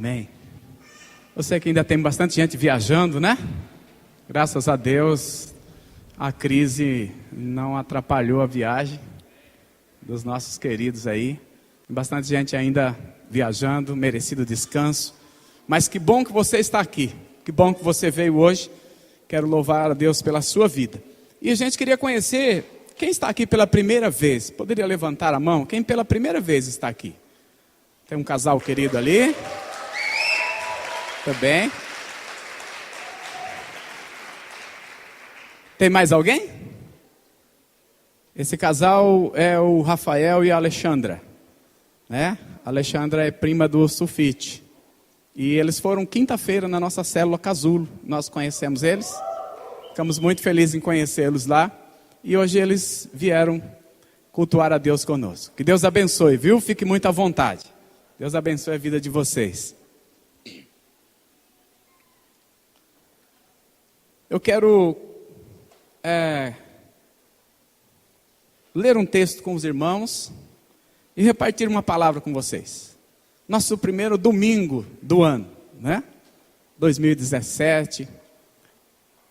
Amém. Eu sei que ainda tem bastante gente viajando, né? Graças a Deus, a crise não atrapalhou a viagem dos nossos queridos aí. Tem bastante gente ainda viajando, merecido descanso. Mas que bom que você está aqui. Que bom que você veio hoje. Quero louvar a Deus pela sua vida. E a gente queria conhecer quem está aqui pela primeira vez. Poderia levantar a mão? Quem pela primeira vez está aqui? Tem um casal querido ali. Também. Tem mais alguém? Esse casal é o Rafael e a Alexandra, né? A Alexandra é prima do Sulfite. E eles foram quinta-feira na nossa célula Casulo. Nós conhecemos eles. Ficamos muito felizes em conhecê-los lá. E hoje eles vieram cultuar a Deus conosco. Que Deus abençoe, viu? Fique muito à vontade. Deus abençoe a vida de vocês. Eu quero ler um texto com os irmãos e repartir uma palavra com vocês. Nosso primeiro domingo do ano, né? 2017.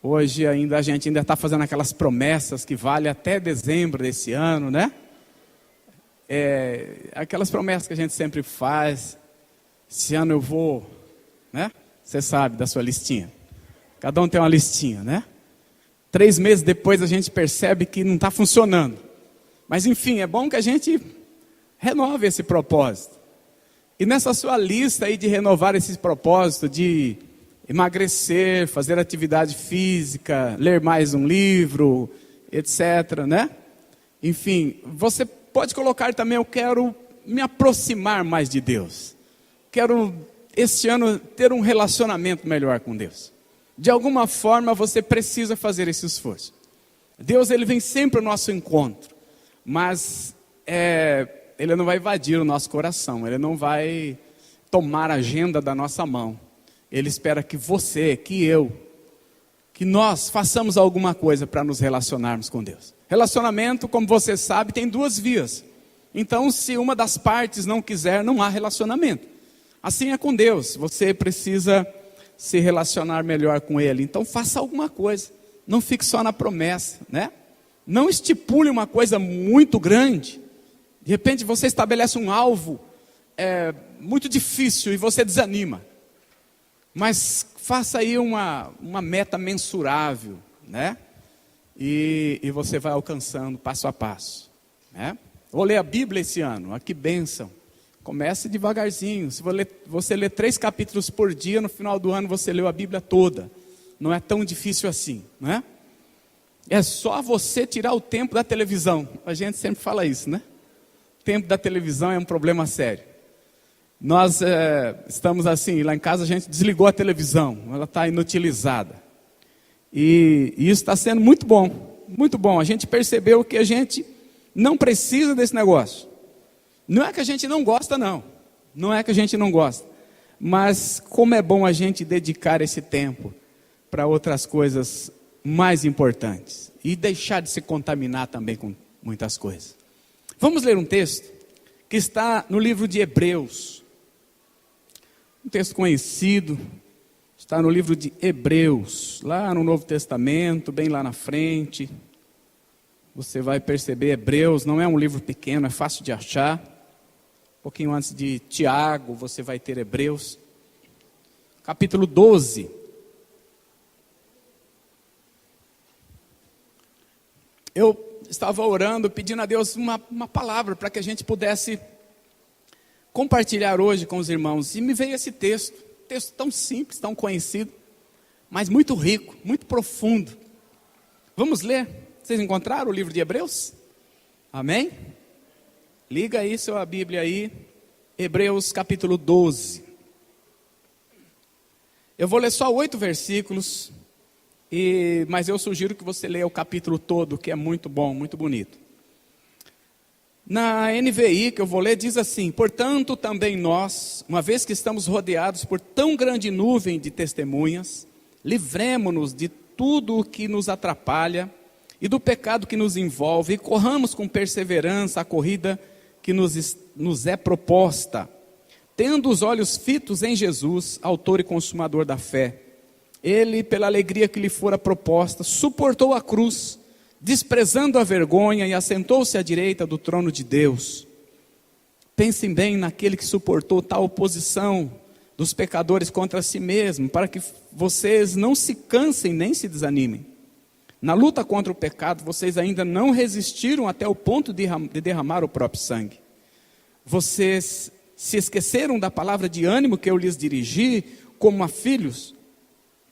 Hoje a gente ainda está fazendo aquelas promessas que vale até dezembro desse ano, né? Aquelas promessas que a gente sempre faz. Esse ano eu vou, né? Você sabe da sua listinha. Cada um tem uma listinha, né? 3 meses depois a gente percebe que não está funcionando. Mas enfim, é bom que a gente renove esse propósito. E nessa sua lista aí de renovar esse propósito, de emagrecer, fazer atividade física, ler mais um livro, etc., né? Enfim, você pode colocar também, eu quero me aproximar mais de Deus. Quero, este ano, ter um relacionamento melhor com Deus. De alguma forma você precisa fazer esse esforço. Deus, ele vem sempre ao nosso encontro, mas ele não vai invadir o nosso coração, ele não vai tomar a agenda da nossa mão. Ele espera que você, que eu, que nós façamos alguma coisa para nos relacionarmos com Deus. Relacionamento, como você sabe, tem 2 vias. Então, se uma das partes não quiser, não há relacionamento. Assim é com Deus, você precisa se relacionar melhor com Ele. Então faça alguma coisa, não fique só na promessa, né? Não estipule uma coisa muito grande. De repente você estabelece um alvo muito difícil e você desanima. Mas faça aí uma meta mensurável, né? E você vai alcançando passo a passo, né? Vou ler a Bíblia esse ano, que bênção. Comece devagarzinho. Se você ler 3 capítulos por dia, no final do ano você leu a Bíblia toda. Não é tão difícil assim, né? É só você tirar o tempo da televisão. A gente sempre fala isso, né? O tempo da televisão é um problema sério. Nós estamos assim, lá em casa a gente desligou a televisão. Ela está inutilizada. E isso está sendo muito bom. Muito bom. A gente percebeu que a gente não precisa desse negócio. Não é que a gente não gosta, não. Não é que a gente não gosta. Mas como é bom a gente dedicar esse tempo para outras coisas mais importantes. E deixar de se contaminar também com muitas coisas. Vamos ler um texto que está no livro de Hebreus. Um texto conhecido. Está no livro de Hebreus. Lá no Novo Testamento, bem lá na frente. Você vai perceber, Hebreus não é um livro pequeno, é fácil de achar. Um pouquinho antes de Tiago, você vai ter Hebreus. Capítulo 12. Eu estava orando, pedindo a Deus uma palavra para que a gente pudesse compartilhar hoje com os irmãos. E me veio esse texto. Texto tão simples, tão conhecido, mas muito rico, muito profundo. Vamos ler? Vocês encontraram o livro de Hebreus? Amém? Liga aí sua Bíblia aí, Hebreus capítulo 12. Eu vou ler só 8 versículos, mas eu sugiro que você leia o capítulo todo, que é muito bom, muito bonito. Na NVI que eu vou ler diz assim: portanto também nós, uma vez que estamos rodeados por tão grande nuvem de testemunhas, livremo-nos de tudo o que nos atrapalha e do pecado que nos envolve, e corramos com perseverança a corrida que nos é proposta, Tendo os olhos fitos em Jesus, autor e consumador da fé, ele, pela alegria que lhe fora proposta, suportou a cruz, desprezando a vergonha, e assentou-se à direita do trono de Deus. Pensem bem naquele que suportou tal oposição dos pecadores contra si mesmo, para que vocês não se cansem nem se desanimem. Na luta contra o pecado, vocês ainda não resistiram até o ponto de derramar o próprio sangue. Vocês se esqueceram da palavra de ânimo que eu lhes dirigi, como a filhos.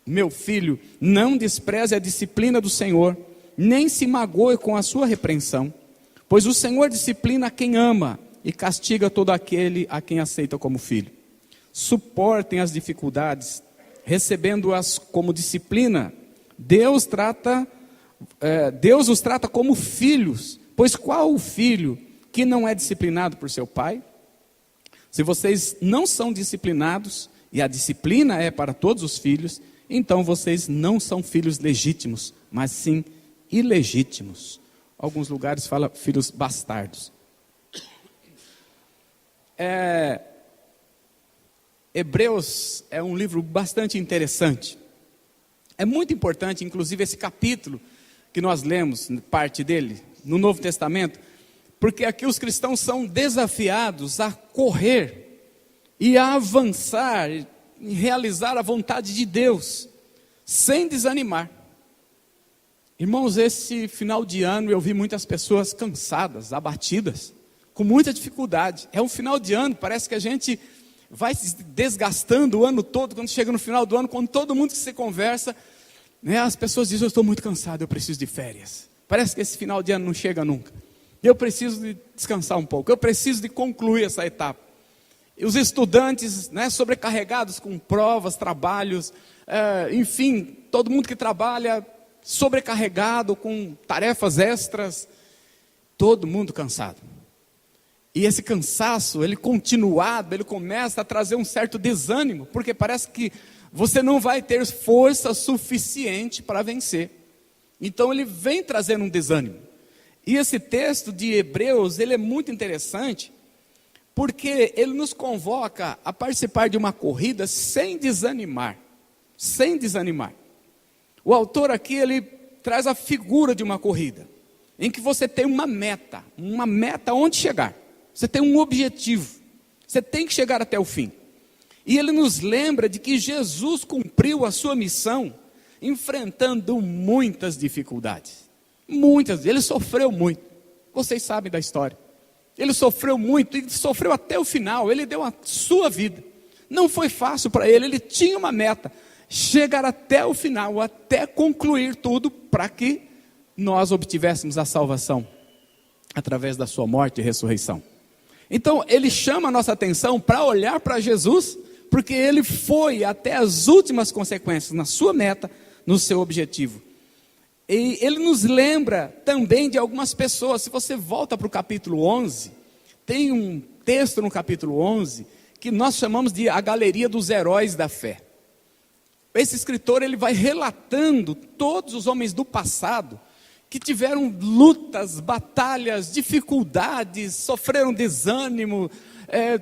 Meu filho, não despreze a disciplina do Senhor, nem se magoe com a sua repreensão, pois o Senhor disciplina quem ama e castiga todo aquele a quem aceita como filho. Suportem as dificuldades, recebendo-as como disciplina. Deus os trata como filhos, pois qual o filho que não é disciplinado por seu pai? Se vocês não são disciplinados, e a disciplina é para todos os filhos, então vocês não são filhos legítimos, mas sim ilegítimos. Alguns lugares falam filhos bastardos. Hebreus é um livro bastante interessante. É muito importante, inclusive, esse capítulo que nós lemos, parte dele, no Novo Testamento, porque aqui os cristãos são desafiados a correr e a avançar, e realizar a vontade de Deus, sem desanimar. Irmãos, esse final de ano eu vi muitas pessoas cansadas, abatidas, com muita dificuldade. É um final de ano, parece que a gente vai se desgastando o ano todo. Quando chega no final do ano, com todo mundo que você conversa, né, as pessoas dizem: eu estou muito cansado, eu preciso de férias. Parece que esse final de ano não chega nunca. Eu preciso de descansar um pouco, eu preciso de concluir essa etapa. E os estudantes, né, sobrecarregados com provas, trabalhos, enfim, todo mundo que trabalha sobrecarregado com tarefas extras, todo mundo cansado. E esse cansaço, ele continuado, ele começa a trazer um certo desânimo, porque parece que você não vai ter força suficiente para vencer. Então ele vem trazendo um desânimo. E esse texto de Hebreus, ele é muito interessante, porque ele nos convoca a participar de uma corrida sem desanimar. Sem desanimar. O autor aqui, ele traz a figura de uma corrida, em que você tem uma meta onde chegar. Você tem um objetivo, você tem que chegar até o fim. E ele nos lembra de que Jesus cumpriu a sua missão, enfrentando muitas dificuldades. Muitas, ele sofreu muito. Vocês sabem da história. Ele sofreu muito e sofreu até o final. Ele deu a sua vida. Não foi fácil para ele, ele tinha uma meta. Chegar até o final, até concluir tudo, para que nós obtivéssemos a salvação através da sua morte e ressurreição. Então ele chama a nossa atenção para olhar para Jesus, porque ele foi até as últimas consequências na sua meta, no seu objetivo. E ele nos lembra também de algumas pessoas. Se você volta para o capítulo 11, tem um texto no capítulo 11 que nós chamamos de a galeria dos heróis da fé. Esse escritor, ele vai relatando todos os homens do passado que tiveram lutas, batalhas, dificuldades, sofreram desânimo,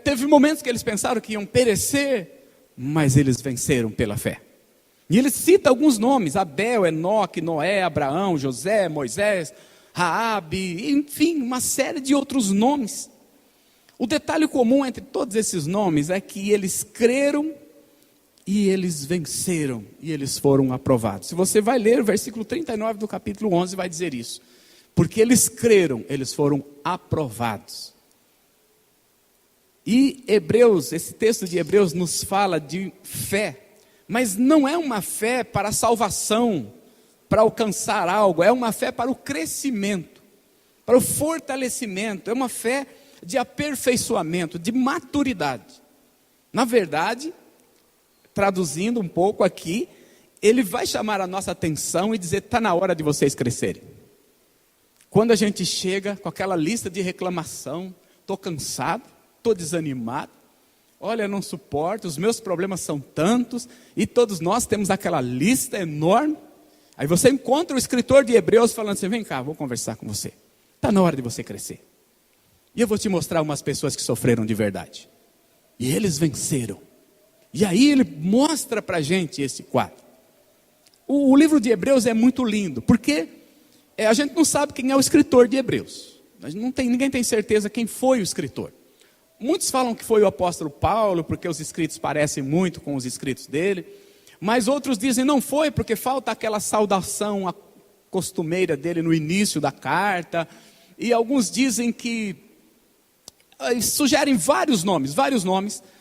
teve momentos que eles pensaram que iam perecer, mas eles venceram pela fé. E ele cita alguns nomes: Abel, Enoque, Noé, Abraão, José, Moisés, Raabe, enfim, uma série de outros nomes. O detalhe comum entre todos esses nomes é que eles creram e eles venceram, e eles foram aprovados. Se você vai ler o versículo 39 do capítulo 11, vai dizer isso. Porque eles creram, eles foram aprovados. E Hebreus, esse texto de Hebreus nos fala de fé, mas não é uma fé para a salvação, para alcançar algo, é uma fé para o crescimento, para o fortalecimento, é uma fé de aperfeiçoamento, de maturidade. Na verdade, traduzindo um pouco aqui, ele vai chamar a nossa atenção e dizer: está na hora de vocês crescerem. Quando a gente chega com aquela lista de reclamação, estou cansado, estou desanimado, olha, não suporto, os meus problemas são tantos, e todos nós temos aquela lista enorme. Aí você encontra o escritor de Hebreus falando assim: vem cá, vou conversar com você, está na hora de você crescer. E eu vou te mostrar umas pessoas que sofreram de verdade. E eles venceram. E aí ele mostra para a gente esse quadro. O livro de Hebreus é muito lindo, porque a gente não sabe quem é o escritor de Hebreus. Ninguém tem certeza quem foi o escritor. Muitos falam que foi o apóstolo Paulo, porque os escritos parecem muito com os escritos dele. Mas outros dizem não foi, porque falta aquela saudação costumeira dele no início da carta. E alguns dizem que sugerem vários nomes,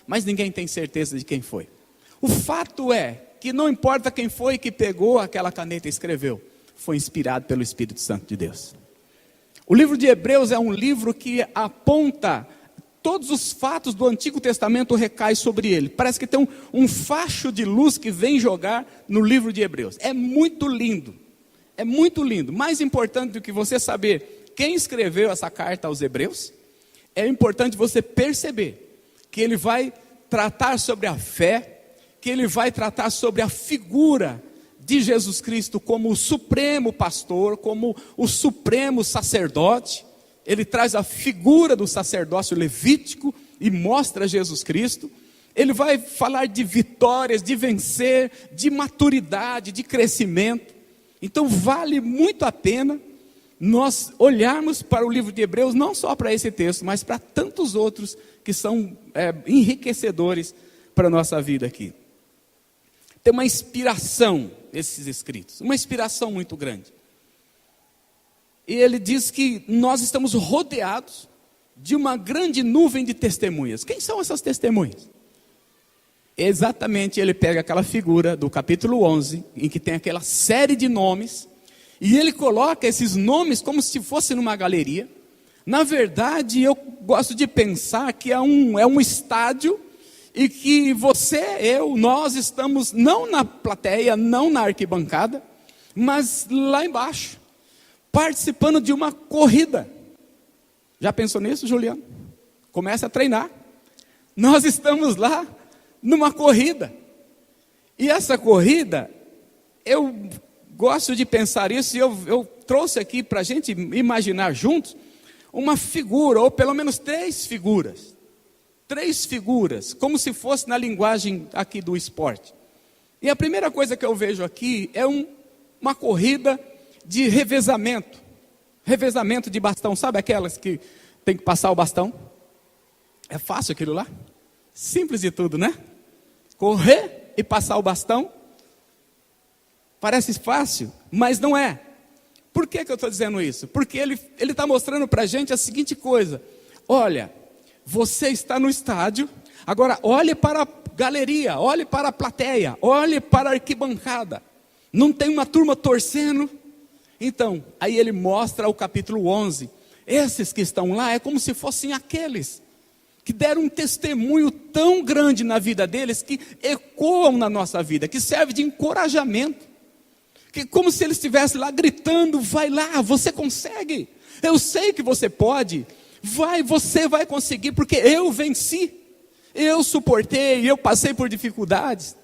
mas ninguém tem certeza de quem foi. O fato é que não importa quem foi que pegou aquela caneta e escreveu, foi inspirado pelo Espírito Santo de Deus. O livro de Hebreus é um livro que aponta todos os fatos do Antigo Testamento, recai sobre ele. Parece que tem um facho de luz que vem jogar no livro de Hebreus. É muito lindo. É muito lindo. Mais importante do que você saber quem escreveu essa carta aos Hebreus, é importante você perceber que ele vai tratar sobre a fé, que ele vai tratar sobre a figura de Jesus Cristo como o supremo pastor, como o supremo sacerdote. Ele traz a figura do sacerdócio levítico e mostra Jesus Cristo. Ele vai falar de vitórias, de vencer, de maturidade, de crescimento. Então vale muito a pena nós olharmos para o livro de Hebreus, não só para esse texto, mas para tantos outros que são enriquecedores para a nossa vida aqui. Tem uma inspiração nesses escritos, uma inspiração muito grande. E ele diz que nós estamos rodeados de uma grande nuvem de testemunhas. Quem são essas testemunhas? Exatamente, ele pega aquela figura do capítulo 11, em que tem aquela série de nomes, e ele coloca esses nomes como se fosse numa galeria. Na verdade, eu gosto de pensar que é um estádio, e que você, nós estamos não na plateia, não na arquibancada, mas lá embaixo, participando de uma corrida. Já pensou nisso, Juliano? Comece a treinar. Nós estamos lá numa corrida. E essa corrida, eu gosto de pensar isso, e eu trouxe aqui para a gente imaginar juntos, uma figura, ou pelo menos três figuras, como se fosse na linguagem aqui do esporte. E a primeira coisa que eu vejo aqui é uma corrida de revezamento de bastão. Sabe aquelas que tem que passar o bastão? É fácil aquilo lá? Simples de tudo, né? Correr e passar o bastão. Parece fácil, mas não é. Por que eu estou dizendo isso? Porque ele está mostrando para a gente a seguinte coisa. Olha, você está no estádio, agora olhe para a galeria, olhe para a plateia, olhe para a arquibancada. Não tem uma turma torcendo. Então, aí ele mostra o capítulo 11. Esses que estão lá é como se fossem aqueles que deram um testemunho tão grande na vida deles, que ecoam na nossa vida, que serve de encorajamento. Que como se eles estivessem lá gritando, vai lá, você consegue. Eu sei que você pode. Você vai conseguir, porque eu venci. Eu suportei, eu passei por dificuldades.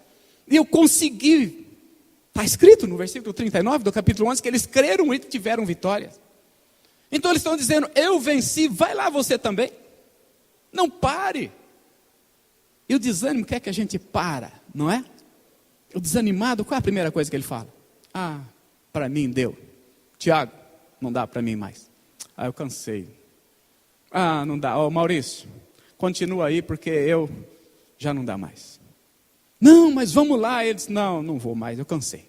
E eu consegui. Está escrito no versículo 39 do capítulo 11 que eles creram e tiveram vitórias. Então eles estão dizendo, eu venci, vai lá você também. Não pare. E o desânimo quer que a gente para, não é? O desanimado, qual é a primeira coisa que ele fala? Para mim deu. Tiago, não dá para mim mais. Eu cansei. Não dá. Maurício, continua aí porque eu já não dá mais. Não, mas vamos lá. Ele disse, não vou mais, eu cansei.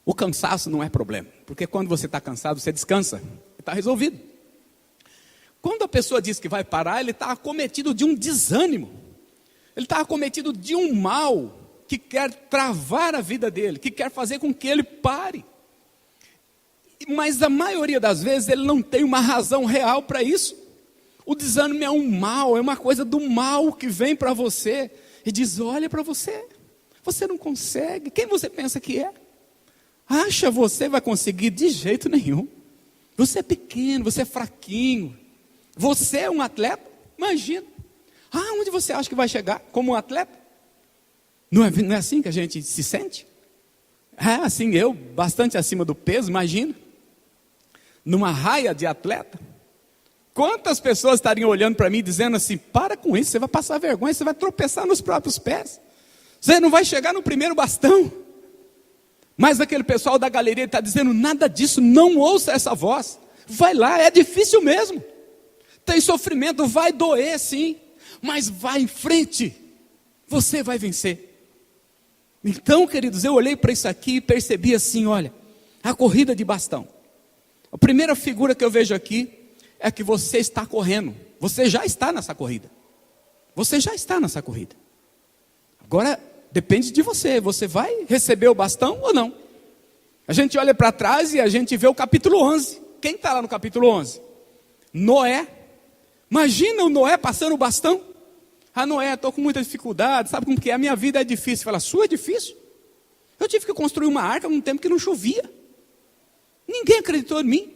O cansaço não é problema, porque quando você está cansado, você descansa, está resolvido. Quando a pessoa diz que vai parar, ele está acometido de um desânimo. Ele está acometido de um mal que quer travar a vida dele, que quer fazer com que ele pare. Mas a maioria das vezes ele não tem uma razão real para isso. O desânimo é um mal, é uma coisa do mal que vem para você e diz, olha para você, você não consegue, quem você pensa que é? Acha você vai conseguir? De jeito nenhum. Você é pequeno, você é fraquinho, você é um atleta? Imagina, onde você acha que vai chegar como um atleta? Não é assim que a gente se sente? Assim, eu, bastante acima do peso, imagina, numa raia de atleta, Quantas pessoas estariam olhando para mim dizendo assim, para com isso, você vai passar vergonha, você vai tropeçar nos próprios pés. Você não vai chegar no primeiro bastão. Mas aquele pessoal da galeria está dizendo, nada disso, não ouça essa voz. Vai lá, é difícil mesmo. Tem sofrimento, vai doer sim. Mas vai em frente, você vai vencer. Então, queridos, eu olhei para isso aqui e percebi assim, olha, a corrida de bastão. A primeira figura que eu vejo aqui é que você está correndo. Você já está nessa corrida. Você já está nessa corrida. Agora, depende de você. Você vai receber o bastão ou não? A gente olha para trás e a gente vê o capítulo 11. Quem está lá no capítulo 11? Noé. Imagina o Noé passando o bastão. Ah, Noé, estou com muita dificuldade. Sabe como que é? A minha vida é difícil. Fala, sua é difícil? Eu tive que construir uma arca num tempo que não chovia. Ninguém acreditou em mim.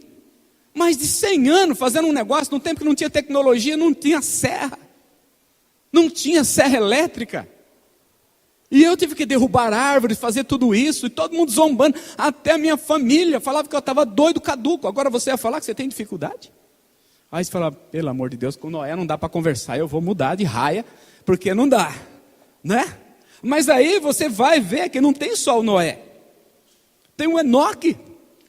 Mais de 100 anos fazendo um negócio num tempo que não tinha tecnologia, não tinha serra. Não tinha serra elétrica. E eu tive que derrubar árvores, fazer tudo isso, e todo mundo zombando. Até a minha família falava que eu estava doido, caduco. Agora você ia falar que você tem dificuldade? Aí você fala, pelo amor de Deus, com Noé não dá para conversar, eu vou mudar de raia, porque não dá, né? Mas aí você vai ver que não tem só o Noé. Tem o Enoque.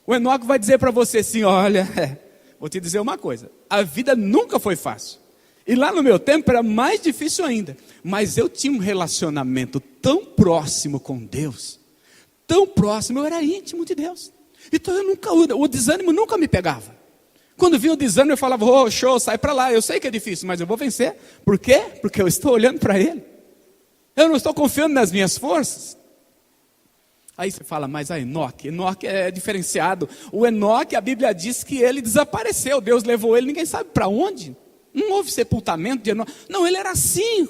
O Enoque vai dizer para você assim, olha, vou te dizer uma coisa, a vida nunca foi fácil. E lá no meu tempo era mais difícil ainda. Mas eu tinha um relacionamento tão próximo com Deus. Tão próximo, eu era íntimo de Deus. Então o desânimo nunca me pegava. Quando vinha o desânimo eu falava, oh, show, sai para lá. Eu sei que é difícil, mas eu vou vencer. Por quê? Porque eu estou olhando para Ele. Eu não estou confiando nas minhas forças. Aí você fala, mas a Enoque é diferenciado. O Enoque, a Bíblia diz que ele desapareceu. Deus levou ele, ninguém sabe para onde. Não houve sepultamento de Enoque. Não, ele era assim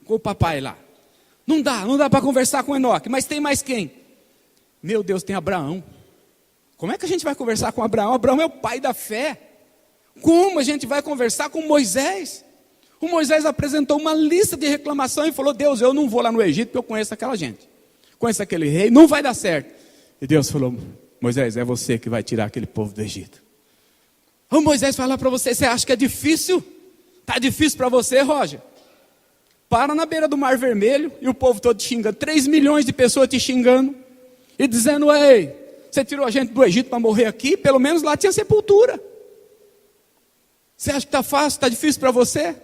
com o papai lá. Não dá para conversar com Enoque. Mas tem mais quem? Meu Deus, tem Abraão. Como é que a gente vai conversar com Abraão? Abraão é o pai da fé. Como a gente vai conversar com Moisés? O Moisés apresentou uma lista de reclamação e falou, Deus, eu não vou lá no Egito porque eu conheço aquela gente. Conheço aquele rei, não vai dar certo. E Deus falou, Moisés, é você que vai tirar aquele povo do Egito. O Moisés fala para você, você acha que é difícil? Está difícil para você, Roger? Para na beira do Mar Vermelho e o povo todo te xingando. 3 milhões de pessoas te xingando. E dizendo, ei, você tirou a gente do Egito para morrer aqui? Pelo menos lá tinha sepultura. Você acha que está fácil, está difícil para você?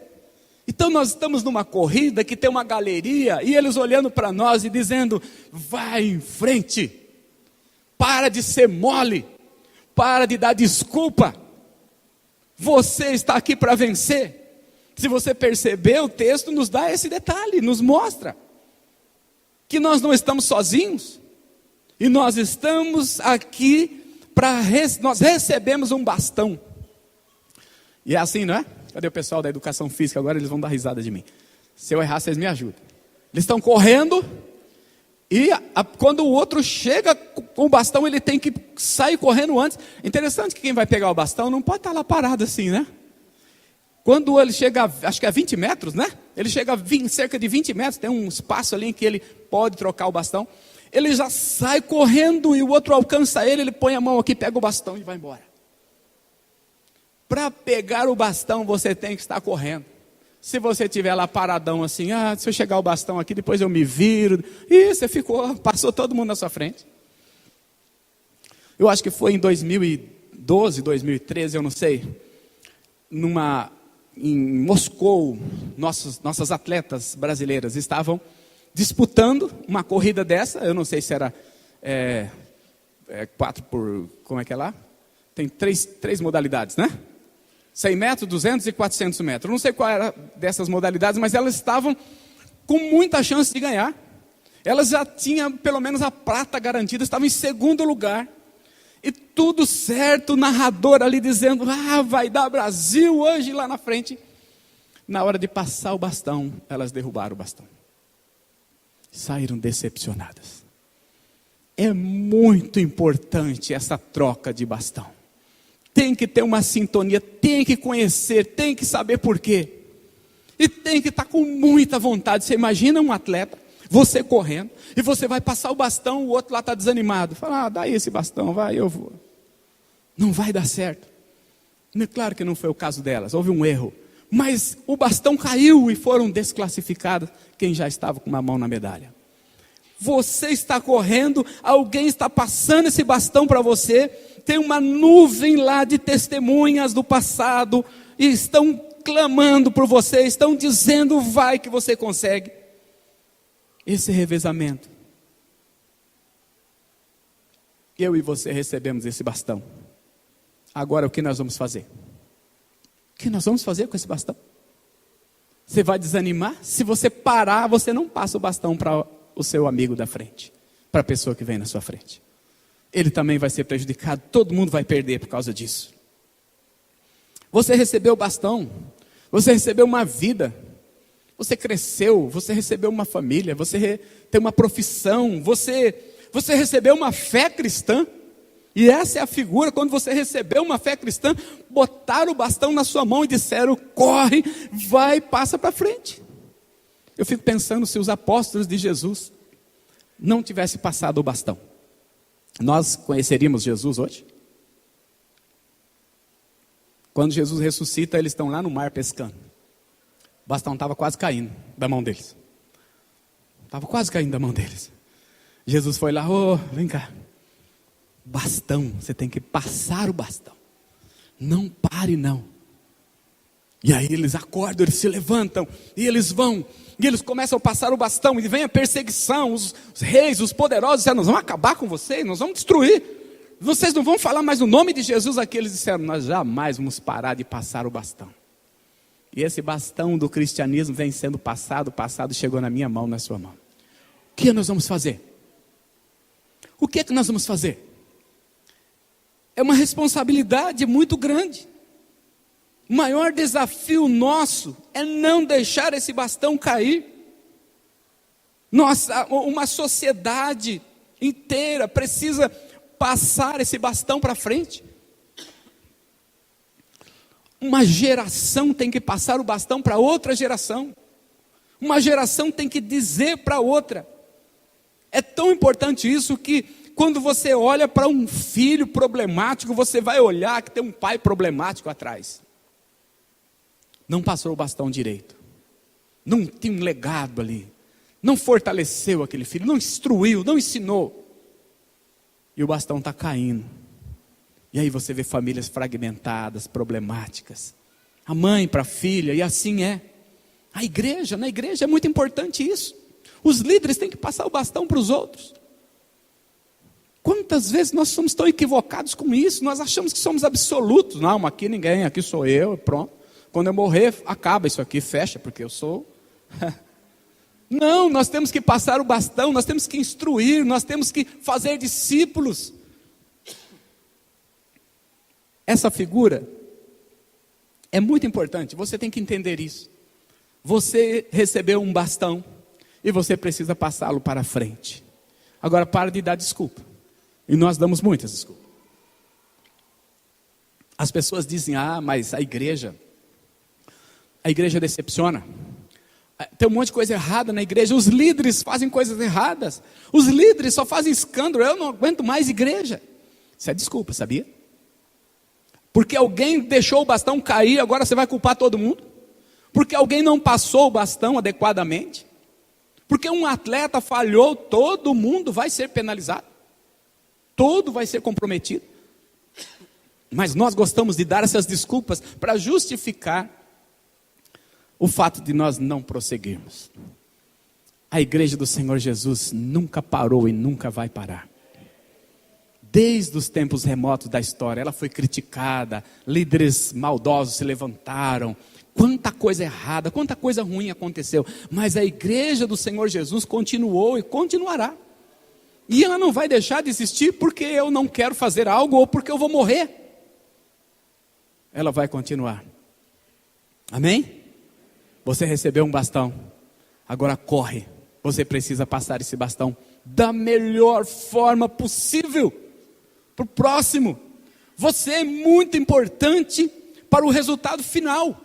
Então nós estamos numa corrida que tem uma galeria. E eles olhando para nós e dizendo, vai em frente. Para de ser mole. Para de dar desculpa. Você está aqui para vencer. Se você perceber, o texto nos dá esse detalhe, nos mostra que nós não estamos sozinhos. E nós estamos aqui nós recebemos um bastão. E é assim, não é? Cadê o pessoal da educação física? Agora eles vão dar risada de mim. Se eu errar, vocês me ajudam. Eles estão correndo e quando o outro chega com o bastão, ele tem que sair correndo antes. Interessante que quem vai pegar o bastão não pode estar lá parado assim, né? Quando ele chega, acho que é 20 metros, né? Ele chega a cerca de 20 metros, tem um espaço ali em que ele pode trocar o bastão. Ele já sai correndo e o outro alcança ele põe a mão aqui, pega o bastão e vai embora. Para pegar o bastão, você tem que estar correndo. Se você estiver lá paradão assim, se eu chegar o bastão aqui, depois eu me viro. E você passou todo mundo na sua frente. Eu acho que foi em 2012, 2013, eu não sei. Em Moscou, nossas atletas brasileiras estavam disputando uma corrida dessa. Eu não sei se era 4 por... Como é que é lá? Tem três modalidades, né? 100 metros, 200 e 400 metros. Eu não sei qual era dessas modalidades, mas elas estavam com muita chance de ganhar. Elas já tinham pelo menos a prata garantida, estavam em segundo lugar. E tudo certo, o narrador ali dizendo, vai dar Brasil hoje lá na frente. Na hora de passar o bastão, elas derrubaram o bastão. Saíram decepcionadas. É muito importante essa troca de bastão. Tem que ter uma sintonia, tem que conhecer, tem que saber por quê. E tem que estar com muita vontade. Você imagina um atleta, você correndo, e você vai passar o bastão, o outro lá está desanimado. Fala, dá aí esse bastão, vai, eu vou. Não vai dar certo. Claro que não foi o caso delas, houve um erro. Mas o bastão caiu e foram desclassificados quem já estava com uma mão na medalha. Você está correndo, alguém está passando esse bastão para você, tem uma nuvem lá de testemunhas do passado, e estão clamando por você, estão dizendo, vai que você consegue. Esse revezamento. Eu e você recebemos esse bastão. Agora o que nós vamos fazer? O que nós vamos fazer com esse bastão? Você vai desanimar? Se você parar, você não passa o bastão para o seu amigo da frente, para a pessoa que vem na sua frente. Ele também vai ser prejudicado, todo mundo vai perder por causa disso. Você recebeu o bastão, você recebeu uma vida, você cresceu, você recebeu uma família, você tem uma profissão, você recebeu uma fé cristã. E essa é a figura, quando você recebeu uma fé cristã, botaram o bastão na sua mão e disseram, corre, vai, passa para frente. Eu fico pensando se os apóstolos de Jesus não tivessem passado o bastão. Nós conheceríamos Jesus hoje? Quando Jesus ressuscita, eles estão lá no mar pescando. O bastão estava quase caindo da mão deles. Estava quase caindo da mão deles. Jesus foi lá, vem cá. Bastão, você tem que passar o bastão. Não pare não. E aí eles acordam, eles se levantam, e eles vão, e eles começam a passar o bastão, e vem a perseguição, os reis, os poderosos disseram, nós vamos acabar com vocês, nós vamos destruir. Vocês não vão falar mais o nome de Jesus aqui. Eles disseram, nós jamais vamos parar de passar o bastão. E esse bastão do cristianismo vem sendo passado, chegou na minha mão, na sua mão. O que nós vamos fazer? O que é que nós vamos fazer? É uma responsabilidade muito grande. O maior desafio nosso é não deixar esse bastão cair. Uma sociedade inteira precisa passar esse bastão para frente. Uma geração tem que passar o bastão para outra geração. Uma geração tem que dizer para outra. É tão importante isso que quando você olha para um filho problemático, você vai olhar que tem um pai problemático atrás. Não passou o bastão direito. Não tinha um legado ali. Não fortaleceu aquele filho, não instruiu, não ensinou. E o bastão está caindo. E aí você vê famílias fragmentadas, problemáticas. A mãe para a filha, e assim é. Na igreja é muito importante isso. Os líderes têm que passar o bastão para os outros. Quantas vezes nós somos tão equivocados com isso? Nós achamos que somos absolutos. Não, aqui ninguém, aqui sou eu, pronto. Quando eu morrer, acaba isso aqui, fecha, porque eu sou... Não, nós temos que passar o bastão, nós temos que instruir, nós temos que fazer discípulos. Essa figura é muito importante, você tem que entender isso. Você recebeu um bastão e você precisa passá-lo para frente. Agora para de dar desculpa. E nós damos muitas desculpas. As pessoas dizem, mas a igreja decepciona. Tem um monte de coisa errada na igreja. Os líderes fazem coisas erradas. Os líderes só fazem escândalo. Eu não aguento mais igreja. Isso é desculpa, sabia? Porque alguém deixou o bastão cair, agora você vai culpar todo mundo? Porque alguém não passou o bastão adequadamente? Porque um atleta falhou, todo mundo vai ser penalizado. Todo vai ser comprometido. Mas nós gostamos de dar essas desculpas para justificar o fato de nós não prosseguirmos. A igreja do Senhor Jesus nunca parou e nunca vai parar. Desde os tempos remotos da história, ela foi criticada, líderes maldosos se levantaram, quanta coisa errada, quanta coisa ruim aconteceu, mas a igreja do Senhor Jesus continuou e continuará. E ela não vai deixar de existir porque eu não quero fazer algo ou porque eu vou morrer. Ela vai continuar. Amém? Você recebeu um bastão, agora corre. Você precisa passar esse bastão da melhor forma possível para o próximo. Você é muito importante para o resultado final.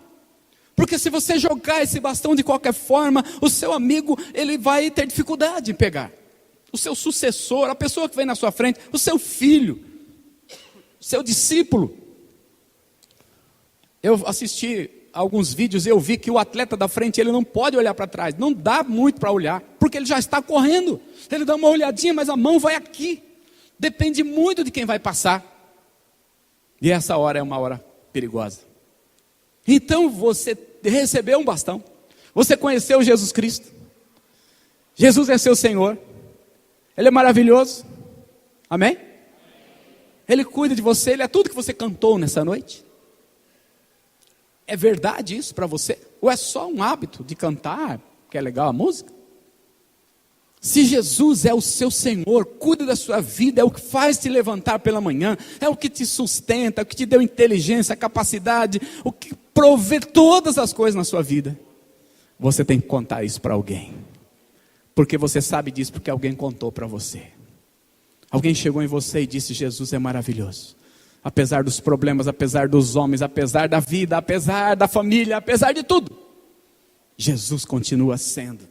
Porque se você jogar esse bastão de qualquer forma, o seu amigo, ele vai ter dificuldade em pegar. O seu sucessor, a pessoa que vem na sua frente, o seu filho, o seu discípulo. Eu assisti alguns vídeos e eu vi que o atleta da frente, ele não pode olhar para trás, não dá muito para olhar, porque ele já está correndo, ele dá uma olhadinha, mas a mão vai aqui, depende muito de quem vai passar, e essa hora é uma hora perigosa. Então você recebeu um bastão, você conheceu Jesus Cristo, Jesus é seu Senhor, Ele é maravilhoso, amém? Ele cuida de você, Ele é tudo que você cantou nessa noite. É verdade isso para você? Ou é só um hábito de cantar, que é legal a música? Se Jesus é o seu Senhor, cuida da sua vida, é o que faz te levantar pela manhã, é o que te sustenta, é o que te deu inteligência, capacidade, o que provê todas as coisas na sua vida, você tem que contar isso para alguém, porque você sabe disso, porque alguém contou para você. Alguém chegou em você e disse: Jesus é maravilhoso. Apesar dos problemas, apesar dos homens, apesar da vida, apesar da família, apesar de tudo, Jesus continua sendo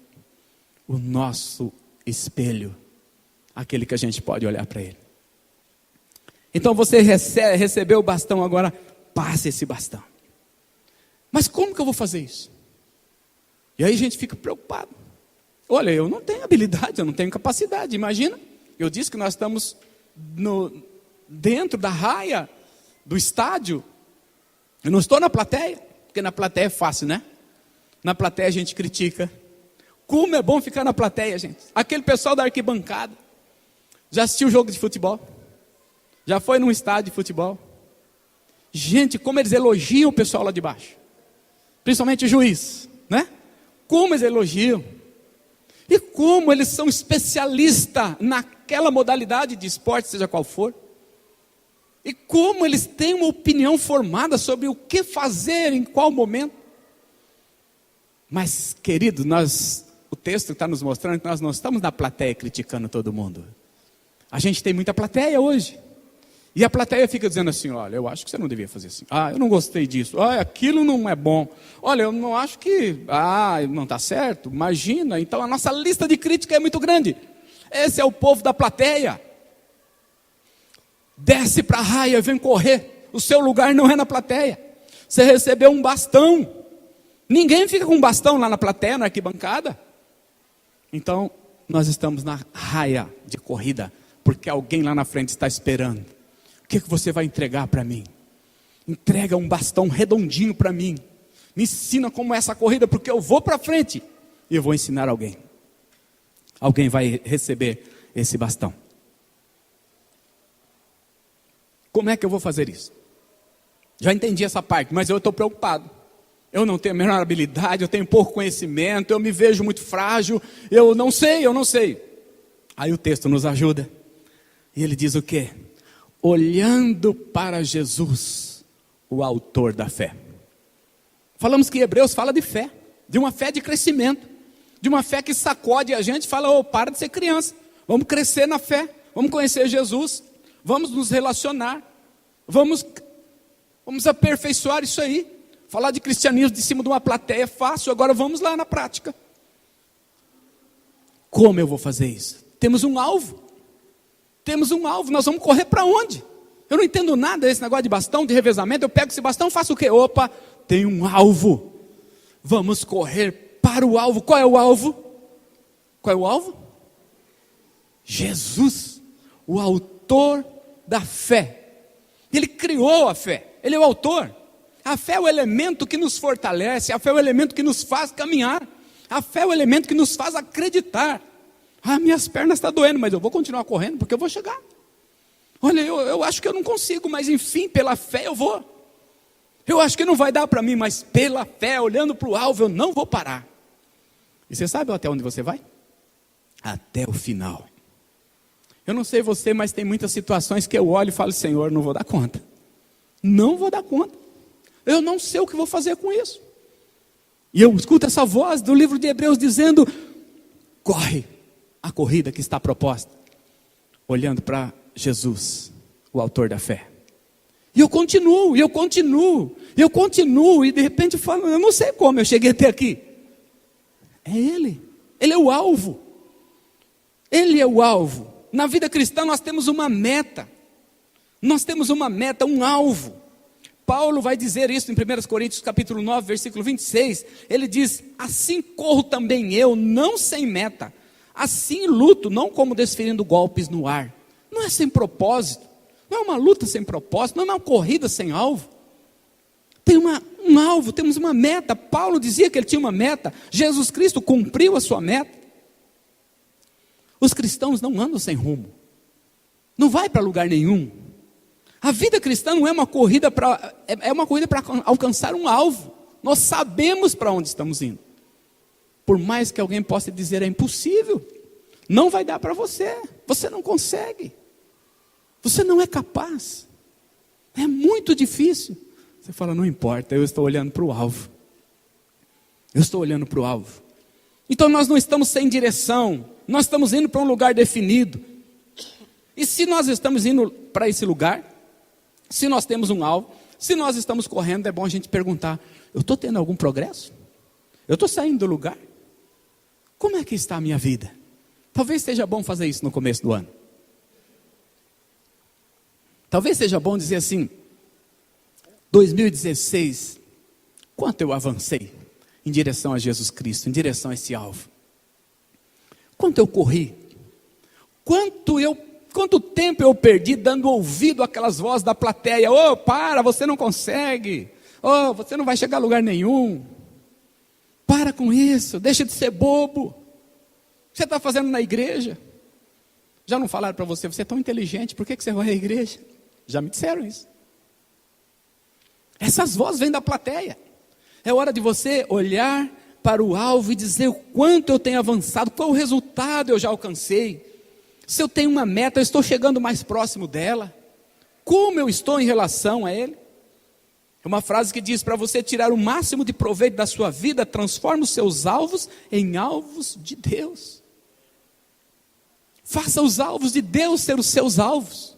o nosso espelho, aquele que a gente pode olhar para Ele. Então você recebeu o bastão, agora passe esse bastão. Mas como que eu vou fazer isso? E aí a gente fica preocupado. Olha, eu não tenho habilidade, eu não tenho capacidade, imagina. Eu disse que nós estamos dentro da raia do estádio. Eu não estou na plateia, porque na plateia é fácil, né? Na plateia a gente critica. Como é bom ficar na plateia, gente. Aquele pessoal da arquibancada já assistiu o jogo de futebol? Já foi num estádio de futebol? Gente, como eles elogiam o pessoal lá de baixo. Principalmente o juiz, né? Como eles elogiam. E como eles são especialistas naquela modalidade de esporte, seja qual for. E como eles têm uma opinião formada sobre o que fazer, em qual momento. Mas, querido, o texto está nos mostrando que nós não estamos na plateia criticando todo mundo. A gente tem muita plateia hoje. E a plateia fica dizendo assim: olha, eu acho que você não devia fazer assim. Ah, eu não gostei disso. Ah, aquilo não é bom. Olha, eu não acho que... Ah, não está certo. Imagina. Então a nossa lista de crítica é muito grande. Esse é o povo da plateia. Desce para a raia, vem correr. O seu lugar não é na plateia. Você recebeu um bastão. Ninguém fica com um bastão lá na plateia, na arquibancada. Então, nós estamos na raia de corrida, porque alguém lá na frente está esperando. O que você vai entregar para mim? Entrega um bastão redondinho para mim. Me ensina como é essa corrida, porque eu vou para frente e eu vou ensinar alguém. Alguém vai receber esse bastão. Como é que eu vou fazer isso? Já entendi essa parte, mas eu estou preocupado. Eu não tenho a menor habilidade, eu tenho pouco conhecimento, eu me vejo muito frágil, eu não sei. Aí o texto nos ajuda. E ele diz o quê? Olhando para Jesus, o autor da fé. Falamos que Hebreus fala de fé, de uma fé de crescimento, de uma fé que sacode a gente e fala: para de ser criança, vamos crescer na fé, vamos conhecer Jesus, vamos nos relacionar, vamos aperfeiçoar isso aí. Falar de cristianismo de cima de uma plateia é fácil, agora vamos lá na prática. Como eu vou fazer isso? Temos um alvo, nós vamos correr para onde? Eu não entendo nada desse negócio de bastão, de revezamento. Eu pego esse bastão, faço o quê? Opa, tem um alvo, vamos correr para o alvo. Qual é o alvo? Jesus, o autor da fé. Ele criou a fé, Ele é o autor. A fé é o elemento que nos fortalece, a fé é o elemento que nos faz caminhar, a fé é o elemento que nos faz acreditar. Ah, minhas pernas estão doendo, mas eu vou continuar correndo porque eu vou chegar. Olha, eu acho que eu não consigo, mas enfim, pela fé eu vou. Eu acho que não vai dar para mim, mas pela fé, olhando para o alvo, eu não vou parar. E você sabe até onde você vai? Até o final. Eu não sei você, mas tem muitas situações que eu olho e falo: Senhor, não vou dar conta. Não vou dar conta. Eu não sei o que vou fazer com isso. E eu escuto essa voz do livro de Hebreus dizendo: corre a corrida que está proposta, olhando para Jesus, o autor da fé. E eu continuo, e de repente eu falo: eu não sei como eu cheguei até aqui. É Ele é o alvo. Ele é o alvo. Na vida cristã nós temos uma meta, um alvo. Paulo vai dizer isso em 1 Coríntios capítulo 9, versículo 26, ele diz: assim corro também eu, não sem meta, assim luto, não como desferindo golpes no ar. Não é sem propósito, não é uma luta sem propósito, não é uma corrida sem alvo. Tem um alvo, temos uma meta. Paulo dizia que ele tinha uma meta, Jesus Cristo cumpriu a sua meta. Os cristãos não andam sem rumo, não vai para lugar nenhum. A vida cristã não é uma corrida é uma corrida para alcançar um alvo. Nós sabemos para onde estamos indo. Por mais que alguém possa dizer é impossível, não vai dar para você, você não consegue, você não é capaz, é muito difícil. Você fala, não importa, eu estou olhando para o alvo. Eu estou olhando para o alvo. Então nós não estamos sem direção, nós estamos indo para um lugar definido. E se nós estamos indo para esse lugar, se nós temos um alvo, se nós estamos correndo, é bom a gente perguntar: eu estou tendo algum progresso? Eu estou saindo do lugar? Como é que está a minha vida? Talvez seja bom fazer isso no começo do ano. Talvez seja bom dizer assim: 2016, quanto eu avancei em direção a Jesus Cristo, em direção a esse alvo? Quanto eu corri? Quanto tempo eu perdi dando ouvido àquelas vozes da plateia? Oh, para, você não consegue. Oh, você não vai chegar a lugar nenhum. Para com isso, deixa de ser bobo. O que você está fazendo na igreja? Já não falaram para você, você é tão inteligente, por que você vai à igreja? Já me disseram isso. Essas vozes vêm da plateia. É hora de você olhar para o alvo e dizer o quanto eu tenho avançado, qual o resultado eu já alcancei. Se eu tenho uma meta, eu estou chegando mais próximo dela. Como eu estou em relação a ele? É uma frase que diz: para você tirar o máximo de proveito da sua vida, transforme os seus alvos em alvos de Deus. Faça os alvos de Deus ser os seus alvos,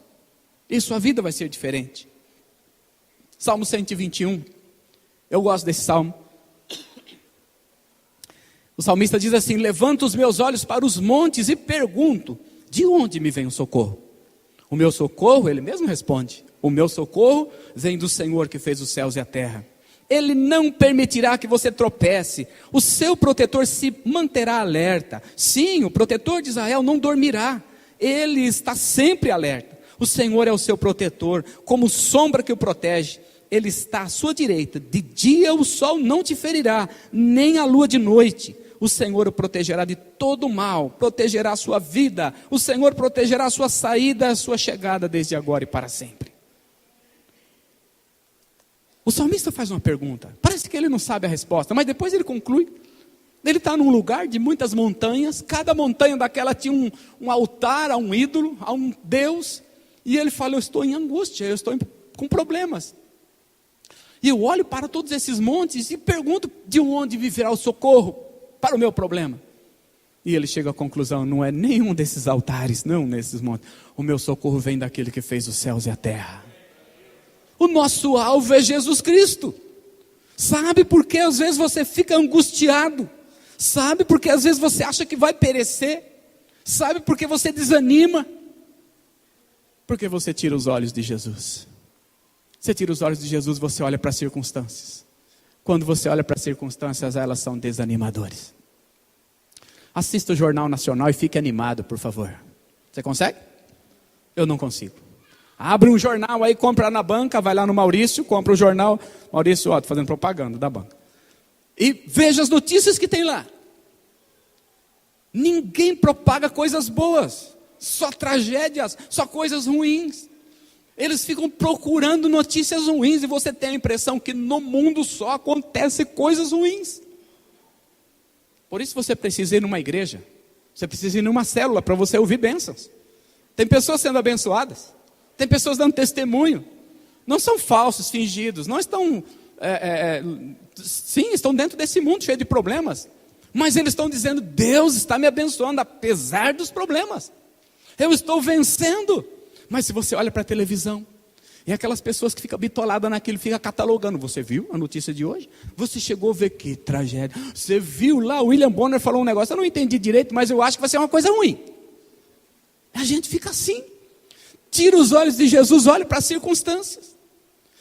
e sua vida vai ser diferente. Salmo 121, eu gosto desse salmo. O salmista diz assim: levanto os meus olhos para os montes e pergunto: de onde me vem o socorro? O meu socorro, ele mesmo responde: o meu socorro vem do Senhor que fez os céus e a terra. Ele não permitirá que você tropece, o seu protetor se manterá alerta. Sim, o protetor de Israel não dormirá, ele está sempre alerta. O Senhor é o seu protetor, como sombra que o protege. Ele está à sua direita, de dia o sol não te ferirá, nem a lua de noite. O Senhor o protegerá de todo mal, protegerá a sua vida. O Senhor protegerá a sua saída, a sua chegada, desde agora e para sempre. O salmista faz uma pergunta, parece que ele não sabe a resposta, mas depois ele conclui. Ele está num lugar de muitas montanhas, cada montanha daquela tinha um altar a um ídolo, a um Deus, e ele fala: eu estou em angústia, eu estou com problemas. E eu olho para todos esses montes e pergunto: de onde virá o socorro para o meu problema? E ele chega à conclusão: não é nenhum desses altares, não nesses montes. O meu socorro vem daquele que fez os céus e a terra. O nosso alvo é Jesus Cristo. Sabe por que às vezes você fica angustiado? Sabe por que às vezes você acha que vai perecer? Sabe por que você desanima? Porque você tira os olhos de Jesus. Você tira os olhos de Jesus, você olha para as circunstâncias. Quando você olha para as circunstâncias, elas são desanimadoras. Assista o Jornal Nacional e fique animado, por favor. Você consegue? Eu não consigo. Abre um jornal aí, compra na banca, vai lá no Maurício, compra o jornal. Maurício, estou fazendo propaganda da banca. E veja as notícias que tem lá. Ninguém propaga coisas boas, só tragédias, só coisas ruins. Eles ficam procurando notícias ruins e você tem a impressão que no mundo só acontece coisas ruins. Por isso você precisa ir numa igreja, você precisa ir numa célula para você ouvir bênçãos. Tem pessoas sendo abençoadas, tem pessoas dando testemunho. Não são falsos, fingidos, não estão, sim, estão dentro desse mundo cheio de problemas. Mas eles estão dizendo: Deus está me abençoando apesar dos problemas. Eu estou vencendo. Mas se você olha para a televisão, e aquelas pessoas que ficam bitoladas naquilo, ficam catalogando: você viu a notícia de hoje? Você chegou a ver que tragédia? Você viu lá, o William Bonner falou um negócio, eu não entendi direito, mas eu acho que vai ser uma coisa ruim. A gente fica assim. Tira os olhos de Jesus, olha para as circunstâncias.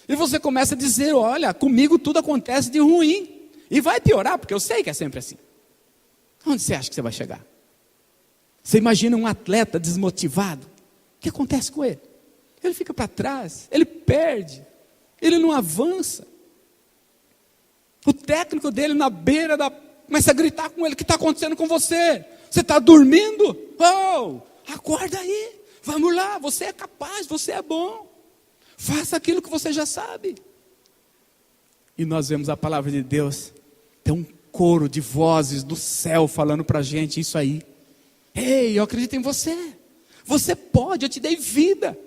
E você começa a dizer, olha, comigo tudo acontece de ruim. E vai piorar, porque eu sei que é sempre assim. Onde você acha que você vai chegar? Você imagina um atleta desmotivado. O que acontece com ele? Ele fica para trás, ele perde, ele não avança. O técnico dele na beira começa a gritar com ele, o que está acontecendo com você? Você está dormindo? Oh, acorda aí, vamos lá, você é capaz, você é bom. Faça aquilo que você já sabe. E nós vemos a palavra de Deus, tem um coro de vozes do céu falando para a gente isso aí. Ei, eu acredito em você. Você pode, eu te dei vida.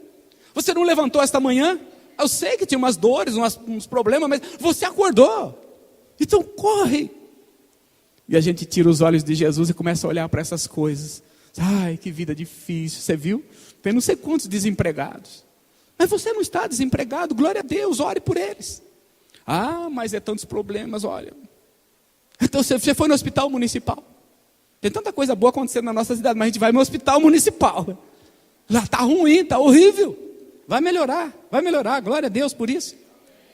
Você não levantou esta manhã? Eu sei que tinha umas dores, uns problemas, mas você acordou. Então corre. E a gente tira os olhos de Jesus e começa a olhar para essas coisas. Ai, que vida difícil, você viu? Tem não sei quantos desempregados. Mas você não está desempregado, glória a Deus, ore por eles. Ah, mas é tantos problemas, olha. Então você foi no hospital municipal. Tem tanta coisa boa acontecendo na nossa cidade, mas a gente vai no hospital municipal. Lá está ruim, está horrível. Vai melhorar, glória a Deus por isso.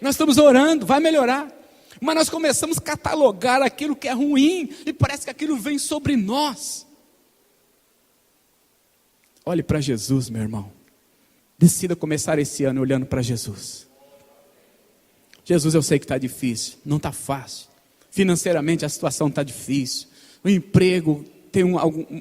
Nós estamos orando, vai melhorar. Mas nós começamos a catalogar aquilo que é ruim, e parece que aquilo vem sobre nós. Olhe para Jesus, meu irmão. Decida começar esse ano olhando para Jesus. Jesus, eu sei que está difícil, não está fácil. Financeiramente a situação está difícil. O emprego, tem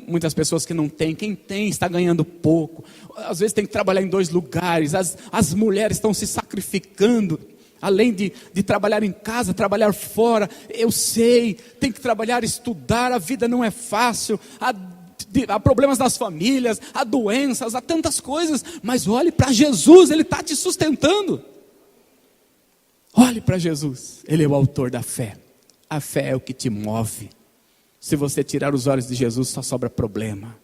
muitas pessoas que não têm. Quem tem está ganhando pouco. Às vezes tem que trabalhar em 2 lugares. As mulheres estão se sacrificando. Além de trabalhar em casa, trabalhar fora. Eu sei, tem que trabalhar, estudar. A vida não é fácil. Há problemas nas famílias, há doenças, há tantas coisas. Mas olhe para Jesus, Ele está te sustentando. Olhe para Jesus, Ele é o autor da fé. A fé é o que te move. Se você tirar os olhos de Jesus, só sobra problema.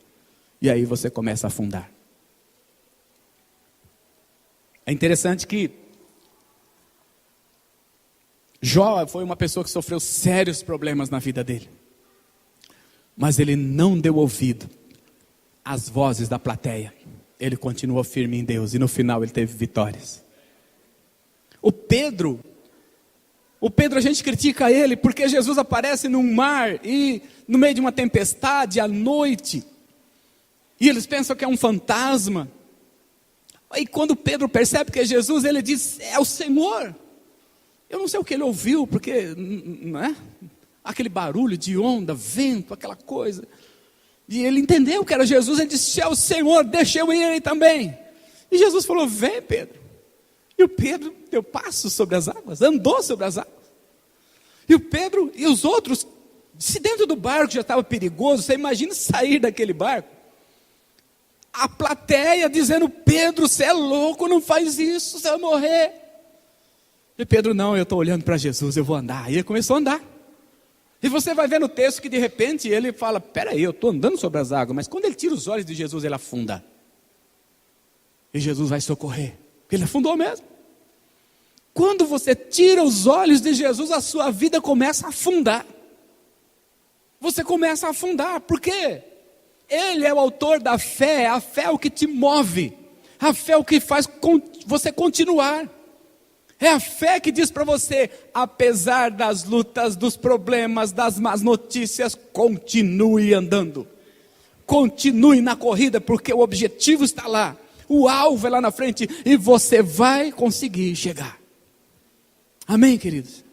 E aí você começa a afundar. É interessante que Jó foi uma pessoa que sofreu sérios problemas na vida dele. Mas ele não deu ouvido às vozes da plateia. Ele continuou firme em Deus e no final ele teve vitórias. O Pedro a gente critica ele porque Jesus aparece num mar e no meio de uma tempestade à noite. E eles pensam que é um fantasma. E quando Pedro percebe que é Jesus, ele diz, é o Senhor. Eu não sei o que ele ouviu, porque, não é? Aquele barulho de onda, vento, aquela coisa. E ele entendeu que era Jesus, ele disse, é o Senhor, deixa eu ir aí também. E Jesus falou, vem Pedro. E o Pedro deu passo sobre as águas, andou sobre as águas. E o Pedro e os outros, se dentro do barco já estava perigoso, você imagina sair daquele barco. A plateia dizendo, Pedro, você é louco, não faz isso, você vai morrer. E Pedro, não, eu estou olhando para Jesus, eu vou andar. E ele começou a andar. E você vai ver no texto que de repente ele fala, peraí, eu estou andando sobre as águas, mas quando ele tira os olhos de Jesus, ele afunda. E Jesus vai socorrer, porque ele afundou mesmo. Quando você tira os olhos de Jesus, a sua vida começa a afundar. Você começa a afundar, por quê? Ele é o autor da fé, a fé é o que te move. A fé é o que faz você continuar. É a fé que diz para você, apesar das lutas, dos problemas, das más notícias, continue andando. Continue na corrida, porque o objetivo está lá. O alvo é lá na frente e você vai conseguir chegar. Amém, queridos?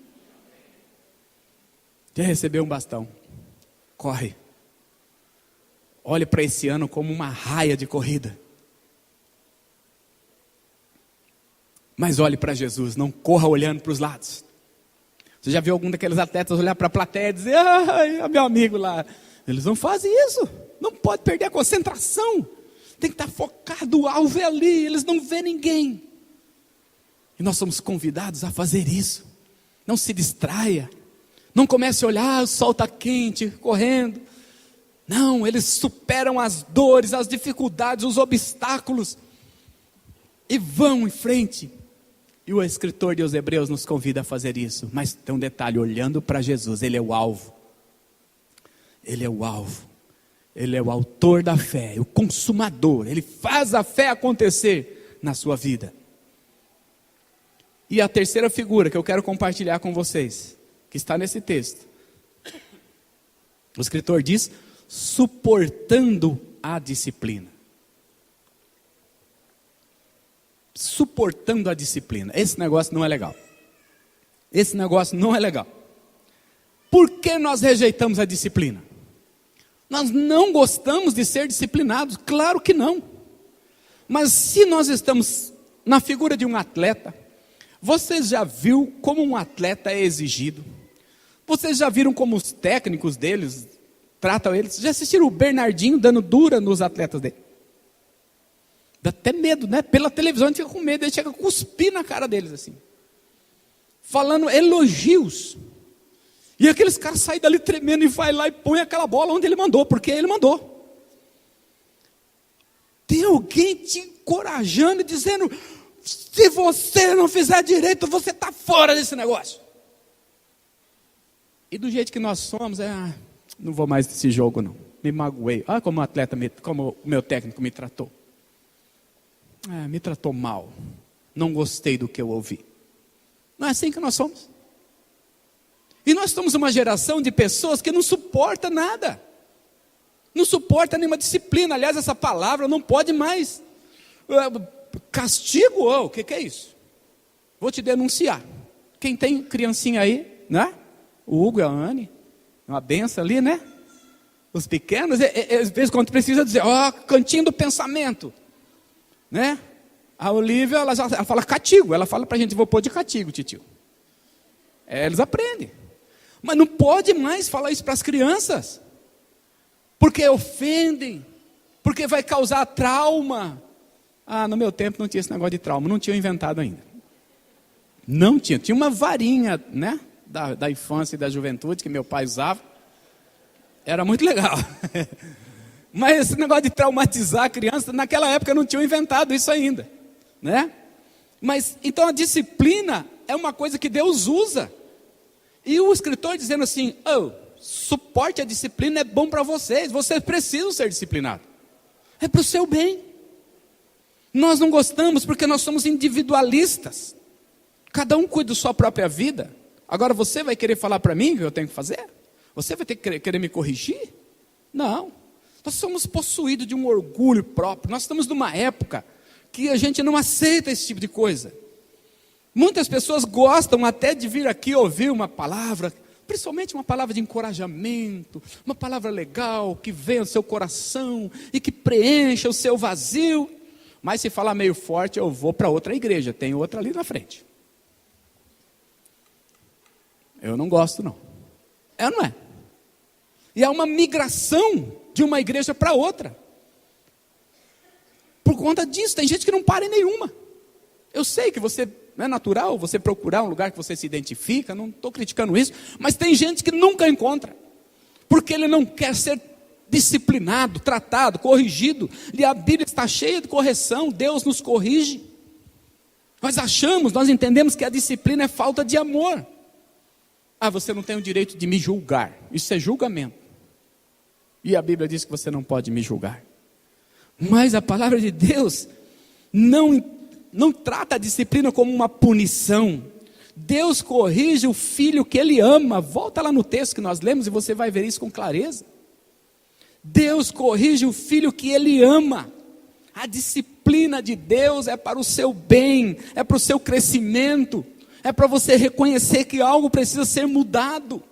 Já recebeu um bastão? Corre. Olhe para esse ano como uma raia de corrida. Mas olhe para Jesus, não corra olhando para os lados. Você já viu algum daqueles atletas olhar para a plateia e dizer, ai, meu amigo lá. Eles não fazem isso, não pode perder a concentração. Tem que estar focado, o alvo é ali, eles não vêem ninguém. E nós somos convidados a fazer isso. Não se distraia. Não comece a olhar, o sol está quente, correndo. Não, eles superam as dores, as dificuldades, os obstáculos. E vão em frente. E o escritor de Os Hebreus nos convida a fazer isso. Mas tem um detalhe, olhando para Jesus, Ele é o alvo. Ele é o alvo. Ele é o autor da fé, o consumador. Ele faz a fé acontecer na sua vida. E a terceira figura que eu quero compartilhar com vocês, que está nesse texto. O escritor diz, suportando a disciplina. Suportando a disciplina. Esse negócio não é legal. Esse negócio não é legal. Por que nós rejeitamos a disciplina? Nós não gostamos de ser disciplinados, claro que não. Mas se nós estamos na figura de um atleta, vocês já viram como um atleta é exigido? Vocês já viram como os técnicos deles tratam eles? Já assistiram o Bernardinho dando dura nos atletas dele? Dá até medo, né? Pela televisão a gente fica com medo, ele chega a cuspir na cara deles assim. Falando elogios. E aqueles caras saem dali tremendo e vai lá e põe aquela bola onde ele mandou, porque ele mandou. Tem alguém te encorajando e dizendo, se você não fizer direito, você está fora desse negócio. E do jeito que nós somos, não vou mais desse jogo não. Me magoei. Olha como o atleta, como o meu técnico me tratou. Me tratou mal. Não gostei do que eu ouvi. Não é assim que nós somos. E nós somos uma geração de pessoas que não suporta nada. Não suporta nenhuma disciplina. Aliás, essa palavra não pode mais. Castigo? O que é isso? Vou te denunciar. Quem tem criancinha aí, né? O Hugo e a Anne. Uma benção ali, né? Os pequenos, às vezes quando precisa dizer, cantinho do pensamento. Né? A Olivia, ela fala castigo. Ela fala pra gente, vou pôr de castigo, titio. Eles aprendem. Mas não pode mais falar isso para as crianças. Porque ofendem. Porque vai causar trauma. No meu tempo não tinha esse negócio de trauma. Não tinha inventado ainda. Não tinha. Tinha uma varinha, né? Da infância e da juventude que meu pai usava. Era muito legal. Mas esse negócio de traumatizar a criança, naquela época não tinham inventado isso ainda. Né? Mas, então a disciplina é uma coisa que Deus usa. E o escritor dizendo assim, suporte a disciplina é bom para vocês precisam ser disciplinados. É para o seu bem. Nós não gostamos porque nós somos individualistas. Cada um cuida da sua própria vida. Agora você vai querer falar para mim o que eu tenho que fazer? Você vai ter que querer me corrigir? Não. Nós somos possuídos de um orgulho próprio. Nós estamos numa época que a gente não aceita esse tipo de coisa. Muitas pessoas gostam até de vir aqui ouvir uma palavra, principalmente uma palavra de encorajamento, uma palavra legal, que venha ao seu coração e que preencha o seu vazio. Mas se falar meio forte, eu vou para outra igreja, tem outra ali na frente. Eu não gosto não. Não é? E há uma migração de uma igreja para outra. Por conta disso, tem gente que não para em nenhuma. Eu sei que você, não é natural você procurar um lugar que você se identifica, não estou criticando isso, mas tem gente que nunca encontra, porque ele não quer ser disciplinado, tratado, corrigido. E a Bíblia está cheia de correção, Deus nos corrige. Nós entendemos que a disciplina é falta de amor. Você não tem o direito de me julgar, isso é julgamento. E a Bíblia diz que você não pode me julgar. Mas a palavra de Deus não trata a disciplina como uma punição. Deus corrige o filho que Ele ama. Volta lá no texto que nós lemos e você vai ver isso com clareza. Deus corrige o filho que Ele ama. A disciplina de Deus é para o seu bem, é para o seu crescimento, é para você reconhecer que algo precisa ser mudado.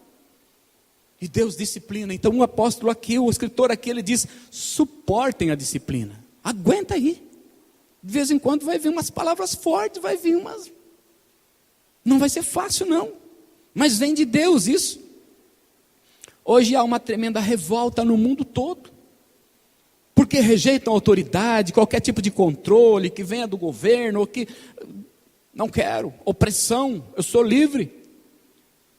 E Deus disciplina. Então o apóstolo aqui, o escritor aqui, ele diz, suportem a disciplina. Aguenta aí. De vez em quando vai vir umas palavras fortes, vai vir umas... Não vai ser fácil não. Mas vem de Deus isso. Hoje há uma tremenda revolta no mundo todo. Porque rejeitam a autoridade, qualquer tipo de controle que venha do governo, ou que... Não quero. Opressão, eu sou livre.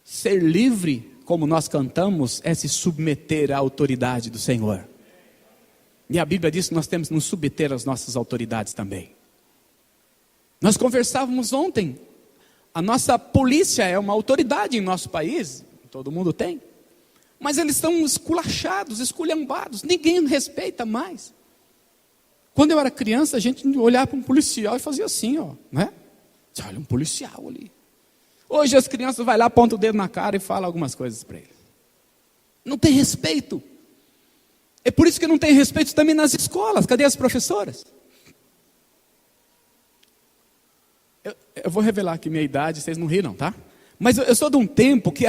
Ser livre, como nós cantamos, é se submeter à autoridade do Senhor. E a Bíblia diz que nós temos que nos submeter às nossas autoridades também. Nós conversávamos ontem, a nossa polícia é uma autoridade em nosso país, todo mundo tem, mas eles estão esculachados, esculhambados, ninguém respeita mais. Quando eu era criança, a gente olhava para um policial e fazia assim, né? Você olha um policial ali. Hoje as crianças vão lá, apontam o dedo na cara e falam algumas coisas para ele. Não tem respeito. É por isso que não tem respeito também nas escolas. Cadê as professoras? Eu vou revelar aqui minha idade, vocês não riram, tá? Mas eu sou de um tempo que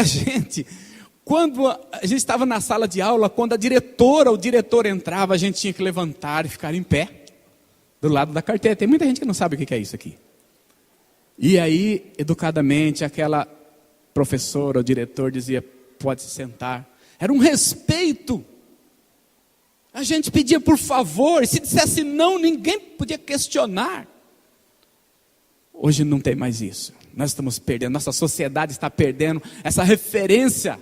quando a gente estava na sala de aula, quando a diretora ou o diretor entrava, a gente tinha que levantar e ficar em pé, do lado da carteira. Tem muita gente que não sabe o que é isso aqui. E aí, educadamente, aquela professora ou diretor dizia, pode se sentar. Era um respeito. A gente pedia por favor, e se dissesse não, ninguém podia questionar. Hoje não tem mais isso. Nós estamos perdendo, nossa sociedade está perdendo essa referência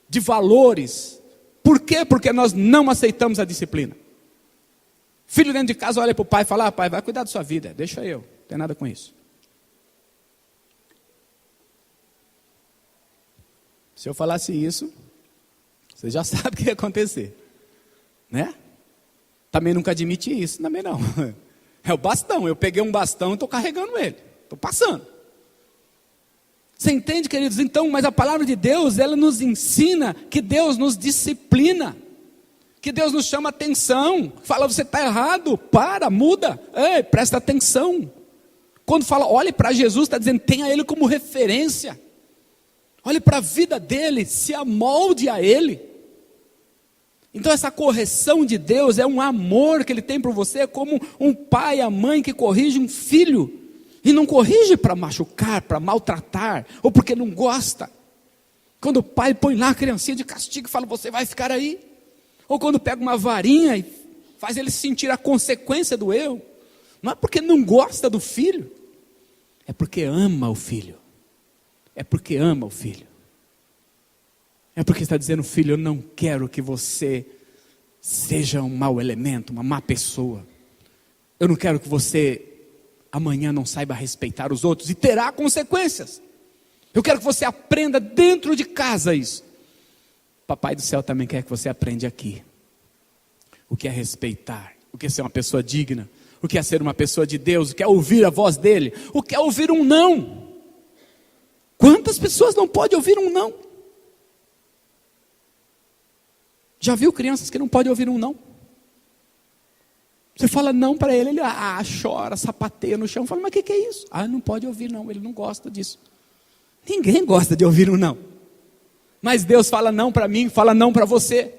de valores. Por quê? Porque nós não aceitamos a disciplina. Filho dentro de casa olha para o pai e fala, pai, vai cuidar da sua vida, deixa eu, não tem nada com isso. Se eu falasse isso, você já sabe o que ia acontecer, né? Também nunca admiti isso, também não. É o bastão, eu peguei um bastão e estou carregando ele, estou passando. Você entende, queridos? Então, mas a palavra de Deus, ela nos ensina que Deus nos disciplina, que Deus nos chama atenção, fala, você está errado, para, muda, ei, presta atenção. Quando fala, olhe para Jesus, está dizendo, tenha Ele como referência, olhe para a vida dele, se amolde a Ele. Então essa correção de Deus é um amor que Ele tem por você, como um pai, a mãe que corrige um filho, e não corrige para machucar, para maltratar, ou porque não gosta. Quando o pai põe lá a criancinha de castigo e fala, você vai ficar aí. Ou quando pega uma varinha e faz ele sentir a consequência do erro. Não é porque não gosta do filho, é porque ama o filho. É porque ama o filho. É porque está dizendo, filho, eu não quero que você seja um mau elemento, uma má pessoa. Eu não quero que você amanhã não saiba respeitar os outros e terá consequências. Eu quero que você aprenda dentro de casa isso. Papai do céu também quer que você aprenda aqui. O que é respeitar, o que é ser uma pessoa digna, o que é ser uma pessoa de Deus, o que é ouvir a voz dele, o que é ouvir um não. Quantas pessoas não podem ouvir um não? Já viu crianças que não podem ouvir um não? Você fala não para ele, ele chora, sapateia no chão, fala, mas o que é isso? Não pode ouvir não, ele não gosta disso. Ninguém gosta de ouvir um não. Mas Deus fala não para mim, fala não para você.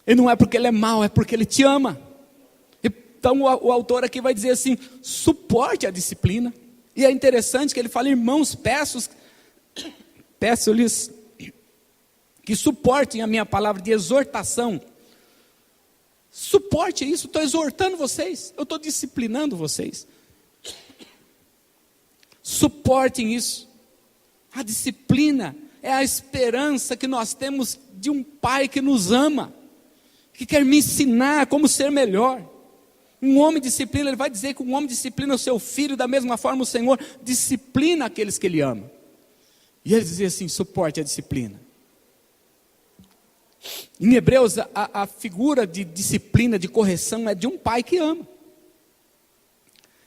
E não é porque Ele é mau, é porque Ele te ama. Então o autor aqui vai dizer assim, suporte a disciplina. E é interessante que ele fala, irmãos, peço-lhes que suportem a minha palavra de exortação. Suporte isso, estou exortando vocês, eu estou disciplinando vocês. Suportem isso. A disciplina é a esperança que nós temos de um pai que nos ama, que quer me ensinar como ser melhor. Um homem disciplina, ele vai dizer que um homem disciplina o seu filho, da mesma forma o Senhor disciplina aqueles que Ele ama. E ele dizia assim, suporte a disciplina. Em Hebreus, a figura de disciplina, de correção, é de um pai que ama.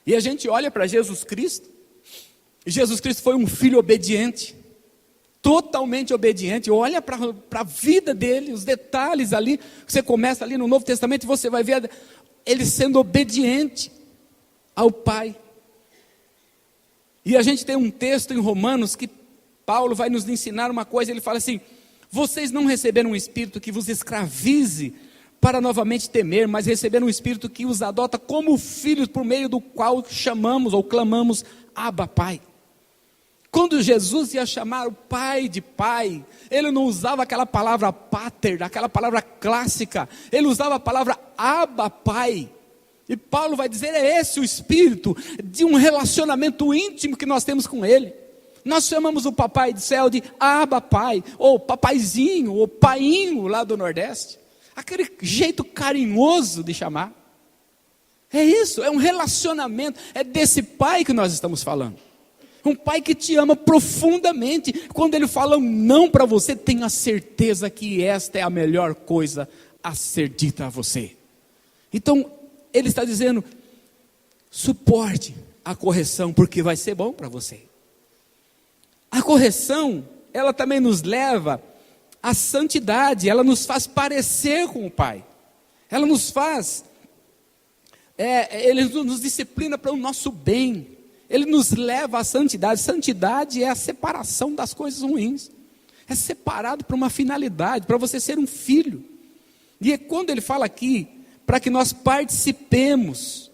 E a gente olha para Jesus Cristo, e Jesus Cristo foi um filho obediente, totalmente obediente. Olha para a vida dele, os detalhes ali, você começa ali no Novo Testamento, e você vai ver ele sendo obediente ao Pai. E a gente tem um texto em Romanos, que Paulo vai nos ensinar uma coisa, ele fala assim, vocês não receberam um espírito que vos escravize para novamente temer, mas receberam um espírito que os adota como filhos, por meio do qual chamamos ou clamamos, Abba, Pai. Quando Jesus ia chamar o Pai de Pai, Ele não usava aquela palavra pater, aquela palavra clássica, Ele usava a palavra Abba, Pai. E Paulo vai dizer, é esse o espírito de um relacionamento íntimo que nós temos com Ele. Nós chamamos o Papai do céu de Abba, Pai, ou Papaizinho, ou Painho lá do Nordeste. Aquele jeito carinhoso de chamar. É isso, é um relacionamento, é desse Pai que nós estamos falando. Um Pai que te ama profundamente. Quando Ele fala um não para você, tenha certeza que esta é a melhor coisa a ser dita a você. Então, Ele está dizendo, suporte a correção, porque vai ser bom para você. A correção, ela também nos leva à santidade, ela nos faz parecer com o Pai. Ela nos faz, Ele nos disciplina para o nosso bem. Ele nos leva à santidade. Santidade é a separação das coisas ruins. É separado para uma finalidade, para você ser um filho. E é quando ele fala aqui, para que nós participemos.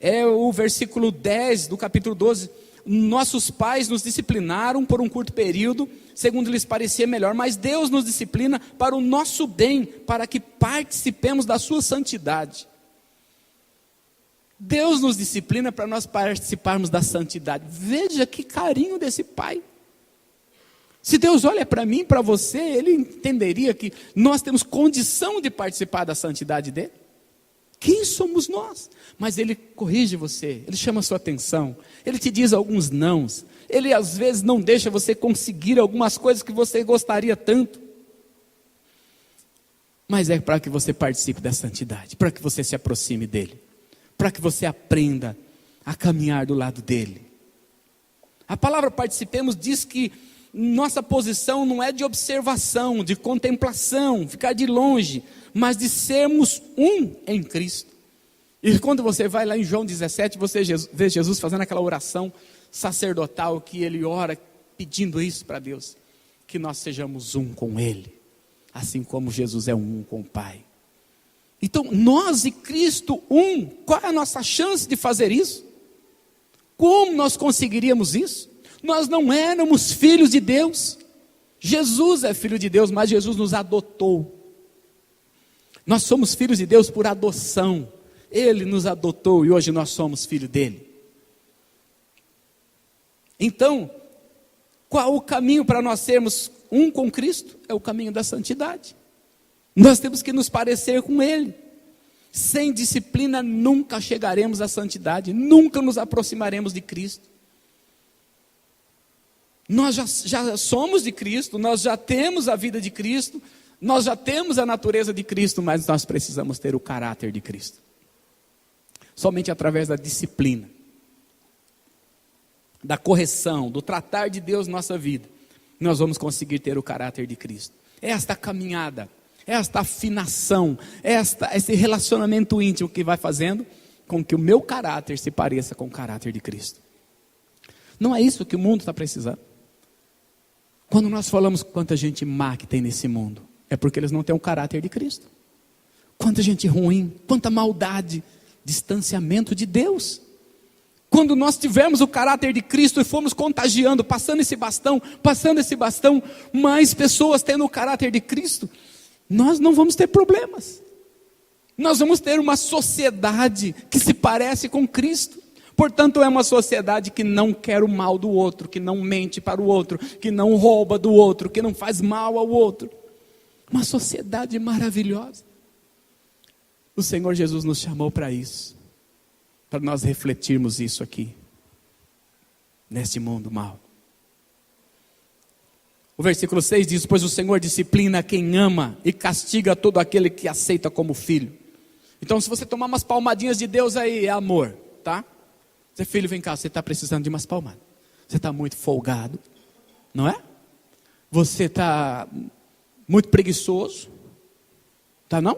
É o versículo 10 do capítulo 12. Nossos pais nos disciplinaram por um curto período, segundo lhes parecia melhor, mas Deus nos disciplina para o nosso bem, para que participemos da sua santidade. Deus nos disciplina para nós participarmos da santidade. Veja que carinho desse pai. Se Deus olha para mim, para você, Ele entenderia que nós temos condição de participar da santidade dEle. Quem somos nós? Mas Ele corrige você, Ele chama a sua atenção, Ele te diz alguns nãos, Ele às vezes não deixa você conseguir algumas coisas que você gostaria tanto. Mas é para que você participe da santidade, para que você se aproxime dEle, para que você aprenda a caminhar do lado dEle. A palavra participemos diz que nossa posição não é de observação, de contemplação, ficar de longe, mas de sermos um em Cristo. E quando você vai lá em João 17, você vê Jesus fazendo aquela oração sacerdotal, que ele ora pedindo isso para Deus, que nós sejamos um com Ele, assim como Jesus é um com o Pai. Então, nós e Cristo um, qual é a nossa chance de fazer isso? Como nós conseguiríamos isso? Nós não éramos filhos de Deus. Jesus é filho de Deus, mas Jesus nos adotou. Nós somos filhos de Deus por adoção. Ele nos adotou e hoje nós somos filhos dele. Então, qual o caminho para nós sermos um com Cristo? É o caminho da santidade. Nós temos que nos parecer com Ele. Sem disciplina nunca chegaremos à santidade, nunca nos aproximaremos de Cristo. Nós já somos de Cristo, nós já temos a vida de Cristo, nós já temos a natureza de Cristo, mas nós precisamos ter o caráter de Cristo. Somente através da disciplina, da correção, do tratar de Deus na nossa vida, nós vamos conseguir ter o caráter de Cristo. Esta caminhada, esta afinação, esse relacionamento íntimo que vai fazendo com que o meu caráter se pareça com o caráter de Cristo. Não é isso que o mundo está precisando. Quando nós falamos quanta gente má que tem nesse mundo, é porque eles não têm o caráter de Cristo. Quanta gente ruim, quanta maldade, distanciamento de Deus. Quando nós tivermos o caráter de Cristo e formos contagiando, passando esse bastão, mais pessoas tendo o caráter de Cristo, nós não vamos ter problemas. Nós vamos ter uma sociedade que se parece com Cristo. Portanto, é uma sociedade que não quer o mal do outro, que não mente para o outro, que não rouba do outro, que não faz mal ao outro. Uma sociedade maravilhosa. O Senhor Jesus nos chamou para isso, para nós refletirmos isso aqui, neste mundo mau. O versículo 6 diz: pois o Senhor disciplina quem ama e castiga todo aquele que aceita como filho. Então, se você tomar umas palmadinhas de Deus aí, é amor, tá? Você, filho, vem cá, você está precisando de umas palmadas. Você está muito folgado, não é? Você está muito preguiçoso, tá não?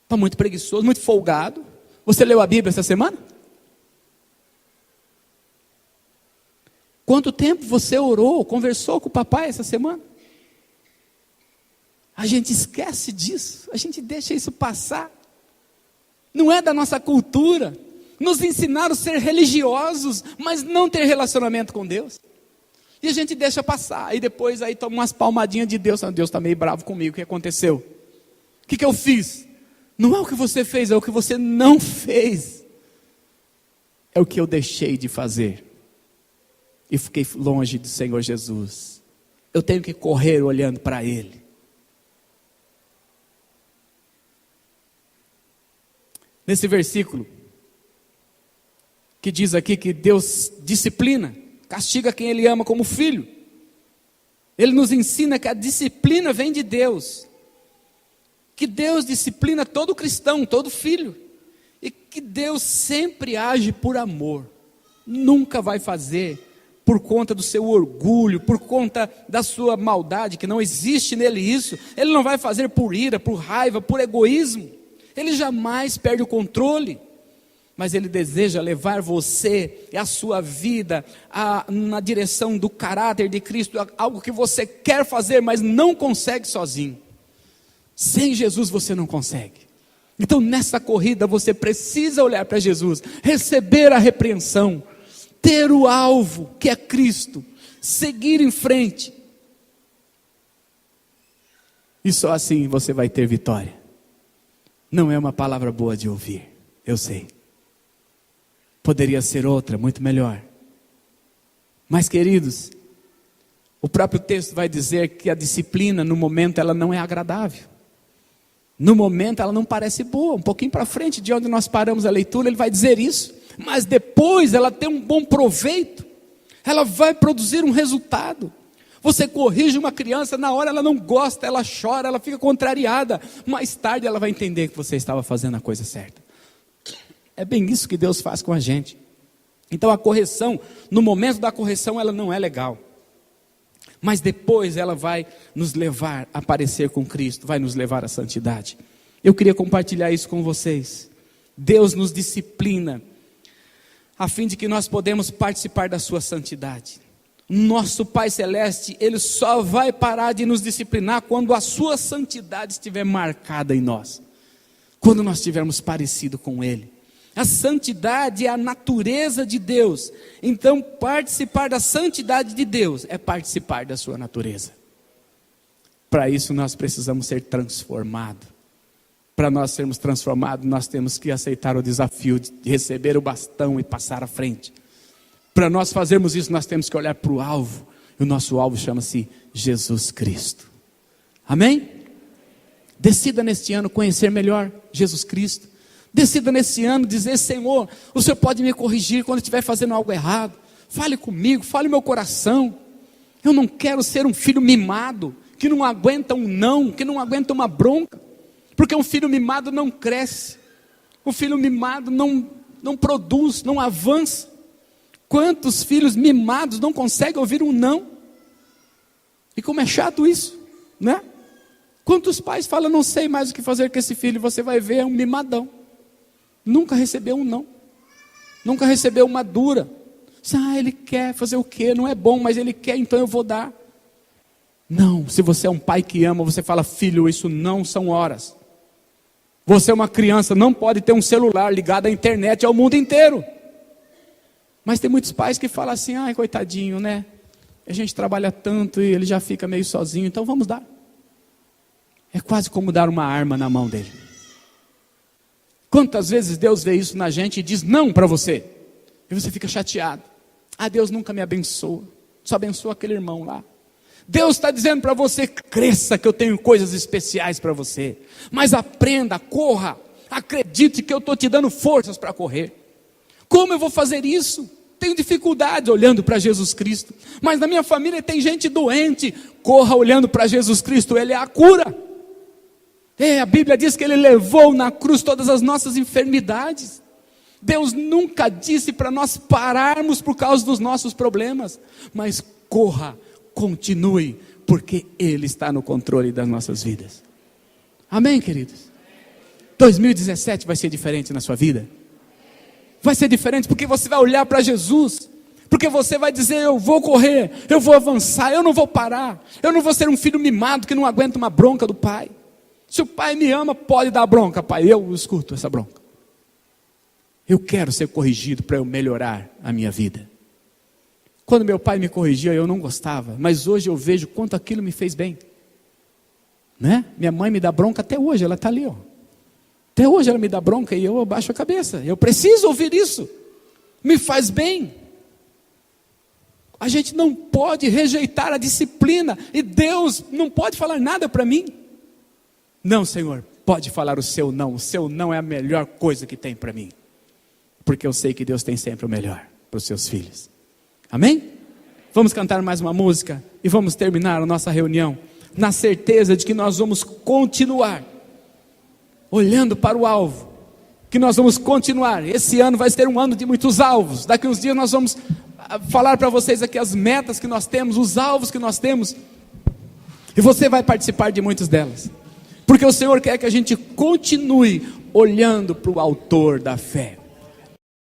Está muito preguiçoso, muito folgado. Você leu a Bíblia essa semana? Quanto tempo você orou, conversou com o papai essa semana? A gente esquece disso, a gente deixa isso passar. Não é da nossa cultura. Nos ensinaram a ser religiosos, mas não ter relacionamento com Deus. E a gente deixa passar, e depois aí toma umas palmadinhas de Deus. Deus está meio bravo comigo, o que aconteceu? O que eu fiz? Não é o que você fez, é o que você não fez. É o que eu deixei de fazer. E fiquei longe do Senhor Jesus. Eu tenho que correr olhando para Ele. Nesse versículo, que diz aqui que Deus disciplina, castiga quem Ele ama como filho. Ele nos ensina que a disciplina vem de Deus. Que Deus disciplina todo cristão, todo filho. e que Deus sempre age por amor, nunca vai fazer por conta do seu orgulho, por conta da sua maldade, que não existe nele isso. Ele não vai fazer por ira, por raiva, por egoísmo. Ele jamais perde o controle, mas Ele deseja levar você e a sua vida na direção do caráter de Cristo, algo que você quer fazer, mas não consegue sozinho. Sem Jesus você não consegue. Então nessa corrida você precisa olhar para Jesus, receber a repreensão, ter o alvo que é Cristo, seguir em frente, e só assim você vai ter vitória. Não é uma palavra boa de ouvir, eu sei, poderia ser outra, muito melhor, mas queridos, o próprio texto vai dizer que a disciplina no momento ela não é agradável, no momento ela não parece boa. Um pouquinho para frente de onde nós paramos a leitura, ele vai dizer isso, mas depois ela tem um bom proveito, ela vai produzir um resultado. Você corrige uma criança, na hora ela não gosta, ela chora, ela fica contrariada, mais tarde ela vai entender que você estava fazendo a coisa certa. É bem isso que Deus faz com a gente. Então a correção, no momento da correção ela não é legal, mas depois ela vai nos levar a parecer com Cristo, vai nos levar à santidade. Eu queria compartilhar isso com vocês. Deus nos disciplina a fim de que nós podemos participar da sua santidade. Nosso Pai Celeste, Ele só vai parar de nos disciplinar quando a sua santidade estiver marcada em nós, quando nós estivermos parecido com Ele. A santidade é a natureza de Deus. Então participar da santidade de Deus é participar da sua natureza. Para isso nós precisamos ser transformados. Para nós sermos transformados, nós temos que aceitar o desafio de receber o bastão e passar à frente. Para nós fazermos isso, nós temos que olhar para o alvo. E o nosso alvo chama-se Jesus Cristo. Amém? Decida neste ano conhecer melhor Jesus Cristo. Decida nesse ano dizer: Senhor, o Senhor pode me corrigir quando eu estiver fazendo algo errado. Fale comigo, fale meu coração. Eu não quero ser um filho mimado, que não aguenta um não, que não aguenta uma bronca. Porque um filho mimado não cresce. O filho mimado não produz, não avança. Quantos filhos mimados não conseguem ouvir um não? E como é chato isso, né? Quantos pais falam: não sei mais o que fazer com esse filho? Você vai ver, é um mimadão. Nunca recebeu um não, nunca recebeu uma dura. Ele quer fazer o quê? Não é bom, mas ele quer, então eu vou dar. Não, se você é um pai que ama, você fala: filho, isso não são horas. Você é uma criança, não pode ter um celular ligado à internet ao mundo inteiro. Mas tem muitos pais que falam assim: ai, coitadinho, né? A gente trabalha tanto e ele já fica meio sozinho, então vamos dar. É quase como dar uma arma na mão dele. Quantas vezes Deus vê isso na gente e diz não para você, e você fica chateado. Deus nunca me abençoa, só abençoa aquele irmão lá. Deus está dizendo para você: cresça, que eu tenho coisas especiais para você, mas aprenda, corra, acredite que eu estou te dando forças para correr. Como eu vou fazer isso? Tenho dificuldade olhando para Jesus Cristo, mas na minha família tem gente doente. Corra olhando para Jesus Cristo, Ele é a cura. A Bíblia diz que Ele levou na cruz todas as nossas enfermidades. Deus nunca disse para nós pararmos por causa dos nossos problemas, mas corra, continue, porque Ele está no controle das nossas vidas. Amém, queridos? 2017 vai ser diferente na sua vida. Vai ser diferente porque você vai olhar para Jesus, porque você vai dizer: eu vou correr, eu vou avançar, eu não vou parar, eu não vou ser um filho mimado que não aguenta uma bronca do pai. Se o pai me ama, pode dar bronca, pai, eu escuto essa bronca. Eu quero ser corrigido para eu melhorar a minha vida. Quando meu pai me corrigia, eu não gostava, mas hoje eu vejo quanto aquilo me fez bem, né? Minha mãe me dá bronca até hoje, ela está ali, ó. Até hoje ela me dá bronca e eu abaixo a cabeça. Eu preciso ouvir isso, me faz bem. A gente não pode rejeitar a disciplina, e Deus não pode falar nada para mim. Não, Senhor, pode falar o seu não é a melhor coisa que tem para mim, porque eu sei que Deus tem sempre o melhor para os seus filhos. Amém? Vamos cantar mais uma música e vamos terminar a nossa reunião na certeza de que nós vamos continuar olhando para o alvo, que nós vamos continuar. Esse ano vai ser um ano de muitos alvos. Daqui uns dias nós vamos falar para vocês aqui as metas que nós temos, os alvos que nós temos. E você vai participar de muitas delas. Porque o Senhor quer que a gente continue olhando para o autor da fé.